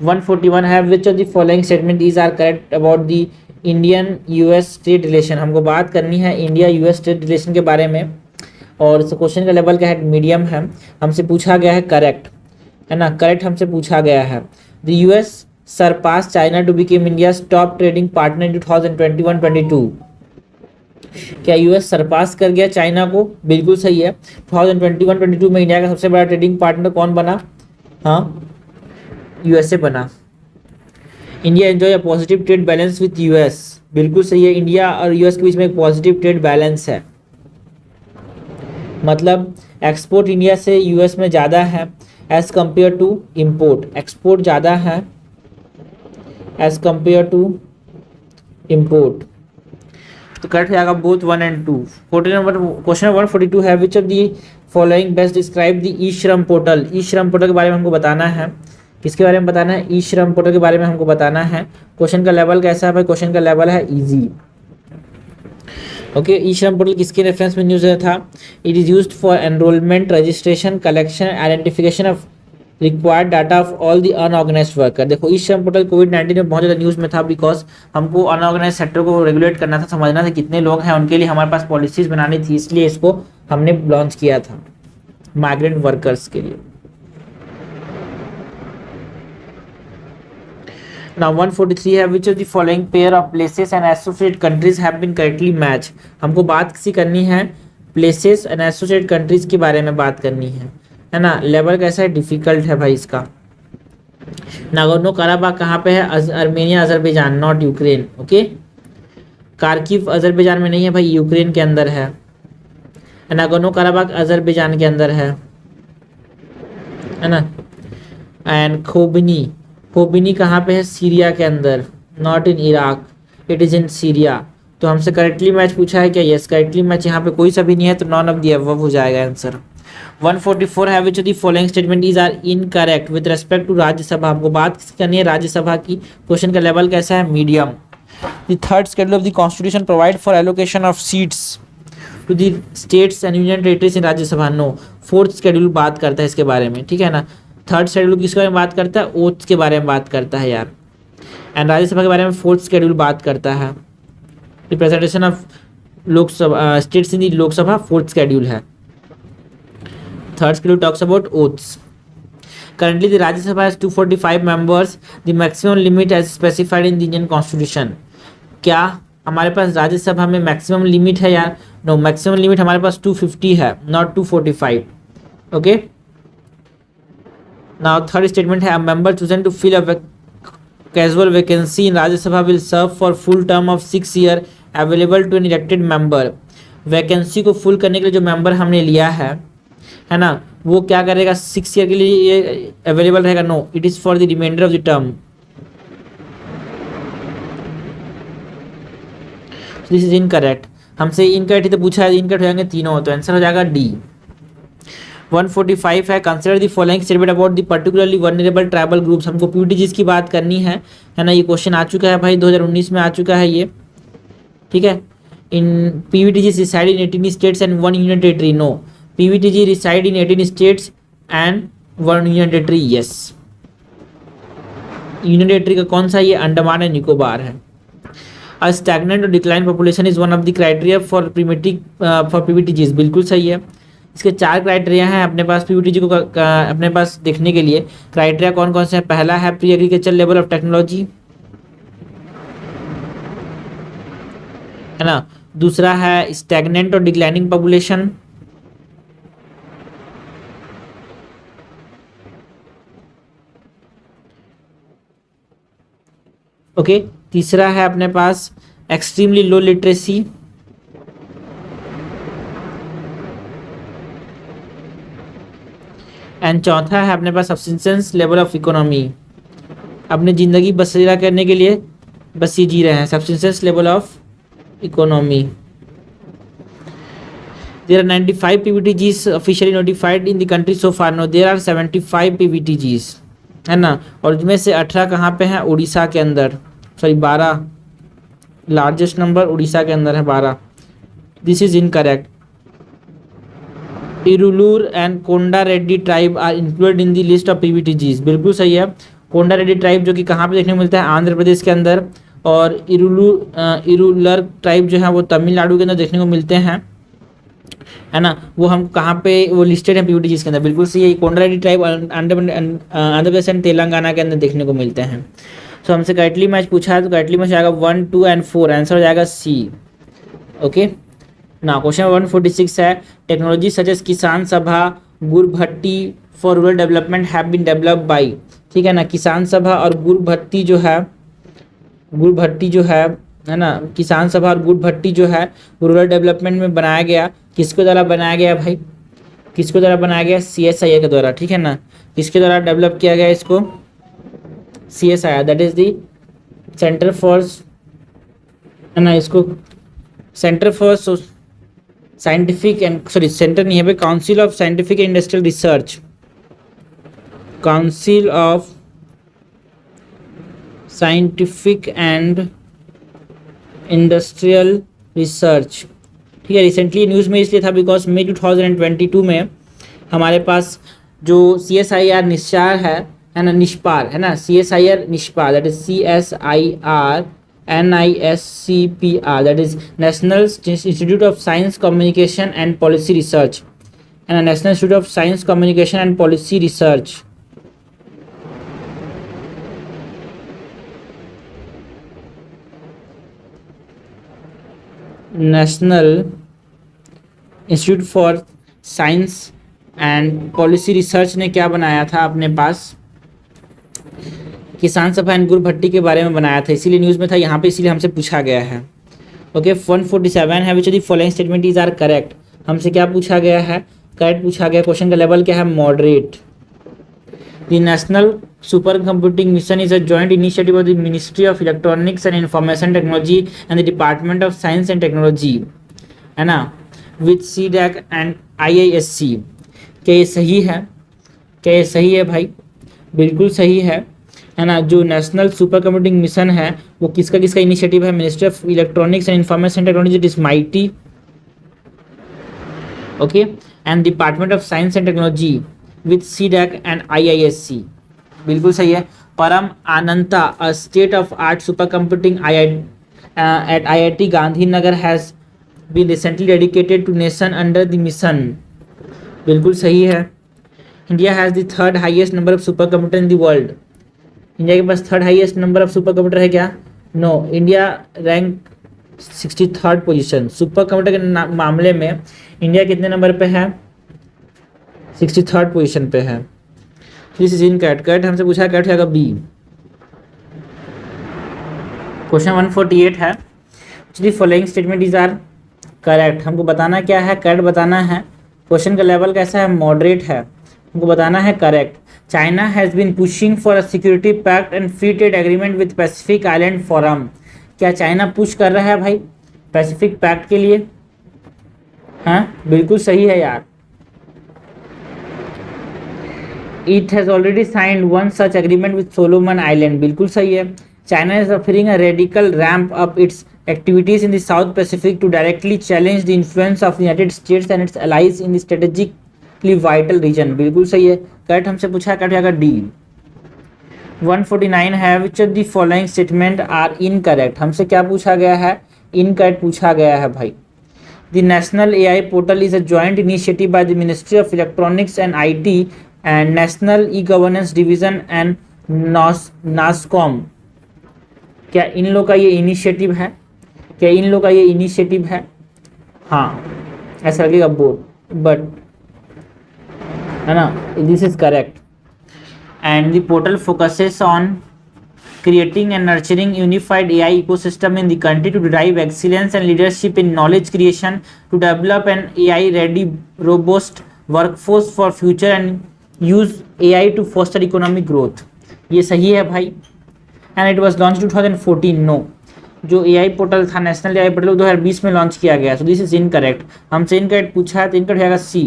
141 है, which of the following statement is are correct about the Indian US trade relation. हमको बात करनी है इंडिया यूएस ट्रेड रिलेशन के बारे में, और इस क्वेश्चन का लेवल क्या है, मीडियम है। हमसे पूछा गया है करेक्ट, है ना, करेक्ट हमसे पूछा गया है। The US surpass China to became India's top trading partner in 2021-22। क्या यूएस सरपास कर गया चाइना को, बिल्कुल सही है। 2021-22 में इंडिया का सबसे बड़ा ट्रेडिंग पार्टनर कौन बना, हाँ, यूएसए बना। India enjoy a positive trade balance with US, बिल्कुल सही है। इंडिया और यूएस के बीच में एक पॉजिटिव ट्रेड बैलेंस है, मतलब एक्सपोर्ट इंडिया से यूएस में ज़्यादा है as compare to import, export ज़्यादा है एज कम्पेयर टू इम्पोर्ट। तो करेक्ट जाएगा बोथ 1 और 2। क्वेश्चन नंबर 142 है, which of the following best describe the e Shram portal. E Shram portal के बारे में हमको बताना है, किसके बारे में बताना है, ई श्रम पोर्टल के बारे में हमको बताना है। क्वेश्चन का लेवल कैसा है भाई, क्वेश्चन का लेवल है इजी। ओके, ई श्रम पोर्टल किसके रेफरेंस में न्यूज़ था, it is used for enrolment, registration, collection, identification of required data of all the unorganised worker. देखो इस श्रम पोर्टल कोविड-19 में बहुत ज़्यादा न्यूज़ में था, बिकॉज हमको अनऑर्गेनाइज सेक्टर को रेगुलेट करना था, समझना था कितने लोग हैं, उनके लिए हमारे पास पॉलिसीज बनानी थी, इसलिए इसको हमने लॉन्च किया था माइग्रेंट वर्कर्स के लिए। Now 143 है which of the following pair of places and associate countries have been correctly matched। हमको बात किसी करनी है प्लेसेस एंड एसोसिएट कंट्रीज के बारे में बात करनी है ना। लेवल कैसा है, डिफिकल्ट है भाई इसका। नागोर्नो कराबाख कहाँ पे है, Armenia Azerbaijan, not Ukraine. Okay, Kharkiv Azerbaijan में नहीं है भाई, यूक्रेन के अंदर है। नागोर्नो कराबाख अजरबैजान के अंदर है ना। एंड खोबिनी कहाँ पे है, सीरिया के अंदर, not in Iraq, it is in Syria. तो हमसे करेक्टली मैच पूछा है क्या, यस करेक्टली मैच, यहाँ पे कोई सा भी नहीं है तो नॉन ऑफ द अबव हो जाएगा आंसर। 144 है which of the following statement is are incorrect with respect to Rajya Sabha. हमको बात करनी है राज्यसभा की। क्वेश्चन का लेवल कैसा है, medium. The third schedule of the constitution provide for allocation of seats to the states and union territories in Rajya Sabha, no. Fourth schedule बात करता है इसके बारे में, ठीक है ना। थर्ड शेड्यूल किसके बारे में बात करता है, ओथ्स के बारे में बात करता है यार। एंड राज्यसभा के बारे में फोर्थ शेड्यूल बात करता है, representation of Lok Sabha states in the Lok Sabha, fourth schedule है। Third schedule talks about oaths. Currently the Rajya Sabha has 245 members, the maximum limit as specified in the Indian constitution. क्या हमारे पास राज्यसभा में मैक्सिमम लिमिट है यार, नो, मैक्सिमम लिमिट हमारे पास 250 है, not 245। Okay, now third statement है, a member chosen to fill a casual vacancy in Rajya Sabha will serve for full term of 6 year available to an elected member. Vacancy को full करने के लिए जो member हमने लिया है ना, वो क्या करेगा, 6 ईयर के लिए ये अवेलेबल रहेगा, no, it is for the reminder of the term. This is incorrect. हमसे इनकरेक्ट तो पूछा है, इनकरेक्ट हो जाएंगे तीनों, तो आंसर हो जाएगा डी। 145 है, consider the following statement about the particularly vulnerable tribal groups. हमको पीवीटीजीज की बात करनी है ना। ये क्वेश्चन आ चुका है भाई, 2019 में आ चुका है ये, ठीक है। इन PVTGs reside in 18 states and 1 union territory, no. PVTG reside in 18 states and 1 union territory, yes. Union territory का कौन सा, ये अंडमान एंड निकोबार है। A stagnant or decline population is one of the criteria for PVTGs, बिल्कुल सही है। इसके 4 criteria हैं अपने पास पीवीटीजी को अपने पास देखने के लिए। क्राइटेरिया कौन कौन से हैं, पहला है pre agriculture level of technology, है ना। दूसरा है स्टैग्नेंट और डिक्लाइनिंग पॉपुलेशन, ओके। तीसरा है अपने पास एक्सट्रीमली लो लिटरेसी, एंड चौथा है अपने पास सब्सिस्टेंस लेवल ऑफ इकोनॉमी। अपनी ज़िंदगी बसरा करने के लिए बस ये जी रहे हैं, subsistence level of economy. There are 95 PVTGs officially notified in the country so far, no, there are 75 PVTGs, है ना। और इसमें से 18 कहाँ पे हैं, उड़ीसा के अंदर, सॉरी 12, लार्जेस्ट नंबर उड़ीसा के अंदर है 12। This is incorrect. Irular and Konda Reddi tribe are included in the list of PVTGs, बिल्कुल सही है। कोंडा रेड्डी ट्राइब जो कि कहाँ पे देखने को मिलता है, आंध्र प्रदेश के अंदर, और इरुलर ट्राइब जो है वो तमिलनाडु के अंदर देखने को मिलते हैं, है ना। वो हम कहाँ पे वो लिस्टेड है पीवीटीजीज के अंदर, बिल्कुल सही है। कोंडा रेड्डी ट्राइब आंध्र प्रदेश एंड तेलंगाना के अंदर देखने को मिलते हैं। तो हमसे करेक्टली मैच पूछा है, तो करेक्टली मैच आएगा 1, 2 एंड 4, आंसर हो जाएगा सी। ओके, ना क्वेश्चन 146 है, टेक्नोलॉजी सच एज किसान सभा, गुरभट्टी for rural development have been developed by, ठीक है ना। किसान सभा और गुरभट्टी जो है ना, किसान सभा और गुरभट्टी जो है रूरल डेवलपमेंट में बनाया गया, किसके द्वारा बनाया गया भाई, किसके द्वारा बनाया गया, CSIR के द्वारा, ठीक है ना। किसके द्वारा डेवलप किया गया इसको, CSIR, that is the centre for, है ना, इसको centre for scientific and, sorry centre नहीं है भाई, council of scientific and industrial research, council of scientific and industrial research, ठीक है। रिसेंटली न्यूज़ में इसलिए था बिकॉज मई 2022 में हमारे पास जो CSIR निस्सार है ना, निष्पार है ना, CSIR निष्पार, that is CSIR NISCPR, that is national institute of science communication and policy research, है ना, national institute of science communication and policy research. National institute for science and policy research ने क्या बनाया था अपने पास, किसान सभा एंड गुरु भट्टी के बारे में बनाया था, इसीलिए न्यूज़ में था यहाँ पे, इसीलिए हमसे पूछा गया है। ओके 147 है, which of the following statement is are correct, हमसे क्या पूछा गया है, करेक्ट पूछा गया। क्वेश्चन का लेवल क्या है, moderate. The national super computing mission is a joint initiative of the ministry of electronics and information technology and the department of science and technology, है ना, विथ CDAC एंड IISc। क्या ये सही है, क्या ये सही है भाई, बिल्कुल सही है ना। जो नेशनल सुपर कंप्यूटिंग मिशन है वो किसका किसका इनिशिएटिव है, ministry of electronics and information technology, it is MIT, okay, and department of science and technology with CDAC and IISc, बिल्कुल सही है। Param Ananta, a state of art super computing at IIT Gandhinagar has been recently dedicated to nation under the mission, बिल्कुल सही है। India has the third highest number of super computer in the world, India के पास third highest number of super computer है क्या, no, India rank 63rd position. Super computer के मामले में इंडिया कितने नंबर पे है, 63rd पोजीशन पे है। दिस इज इनकरेक्ट, करेक्ट हमसे पूछा है, करेक्ट होगा बी। क्वेश्चन 148 है, actually following statement is are correct, हमको बताना क्या है, करेक्ट बताना है। क्वेश्चन का लेवल कैसा है, मॉडरेट है, हमको बताना है correct. China has been pushing for a security pact and free trade agreement with Pacific Island Forum, क्या चाइना पुश कर रहा है भाई पैसिफिक पैक्ट के लिए, हाँ बिल्कुल सही है यार। It has already signed one such agreement with Solomon island, बिल्कुल सही है। China is offering a radical ramp up it's activities in the South Pacific to directly challenge the influence of the United States and its allies in the strategically vital region, बिल्कुल सही है, correct हमसे पूछा है, correct आएगा D. 149 है, which of the following statement are incorrect, हमसे क्या पूछा गया है, इनकरेक्ट पूछा गया है भाई। The National AI Portal is a joint initiative by the Ministry of Electronics and IT and National E-Governance Division and NASSCOM, क्या इन लोग का ये इनिशिएटिव है, क्या इन लोग का ये इनिशिएटिव है, हाँ ऐसा लगेगा बोर्ड, बट है ना, this is correct. And the portal focuses on creating and nurturing unified AI ecosystem in the country to drive excellence and leadership in knowledge creation, to develop an AI ready robust workforce for future and use AI to foster economic growth, ये सही है भाई। And it was launch 2014, no, जो AI portal था national AI portal 2020 में launch किया गया, so this is incorrect, हमसे इनकरेक्ट पूछा है तो इनकरेक्ट होगा सी।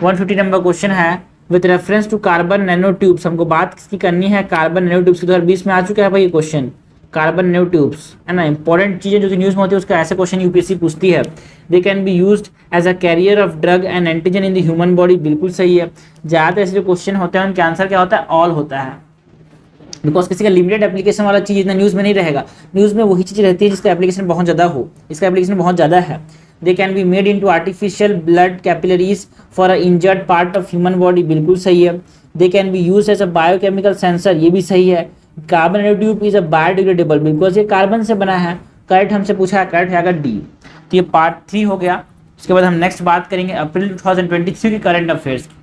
150 नंबर क्वेश्चन है, with reference to carbon nano tubes, हमको बात किसकी करनी है, कार्बन नैनो ट्यूब्स की, 2020 में आ चुका है भाई ये क्वेश्चन, कार्बन नैनो ट्यूब्स, है ना, इंपॉर्टेंट चीज़ें जो कि न्यूज़ में होती है उसका ऐसे क्वेश्चन यूपीएससी पूछती है। They can be used as a carrier of drug and antigen in the human body, बिल्कुल सही है। ज़्यादातर ऐसे जो क्वेश्चन होते हैं उनके आंसर क्या होता है, ऑल होता है, बिकॉज किसी का लिमिटेड एप्लीकेशन वाला चीज़ इतना न्यूज़ में नहीं रहेगा, न्यूज़ में वही चीज़ रहती है जिसका एप्लीकेशन बहुत ज़्यादा हो, इसका एप्लीकेशन बहुत ज़्यादा है। They can be made into artificial blood capillaries for a injured part of human body, बिल्कुल सही है। They can be use as a biochemical sensor, ये भी सही है। Carbon nano tube is a biodegradable, because ये कार्बन से बना है, करेक्ट हमसे पूछा है, करेक्ट है अगर डी। तो ये पार्ट 3 हो गया। इसके बाद हम नेक्स्ट बात करेंगे अप्रैल 2023 की करंट अफेयर्स की।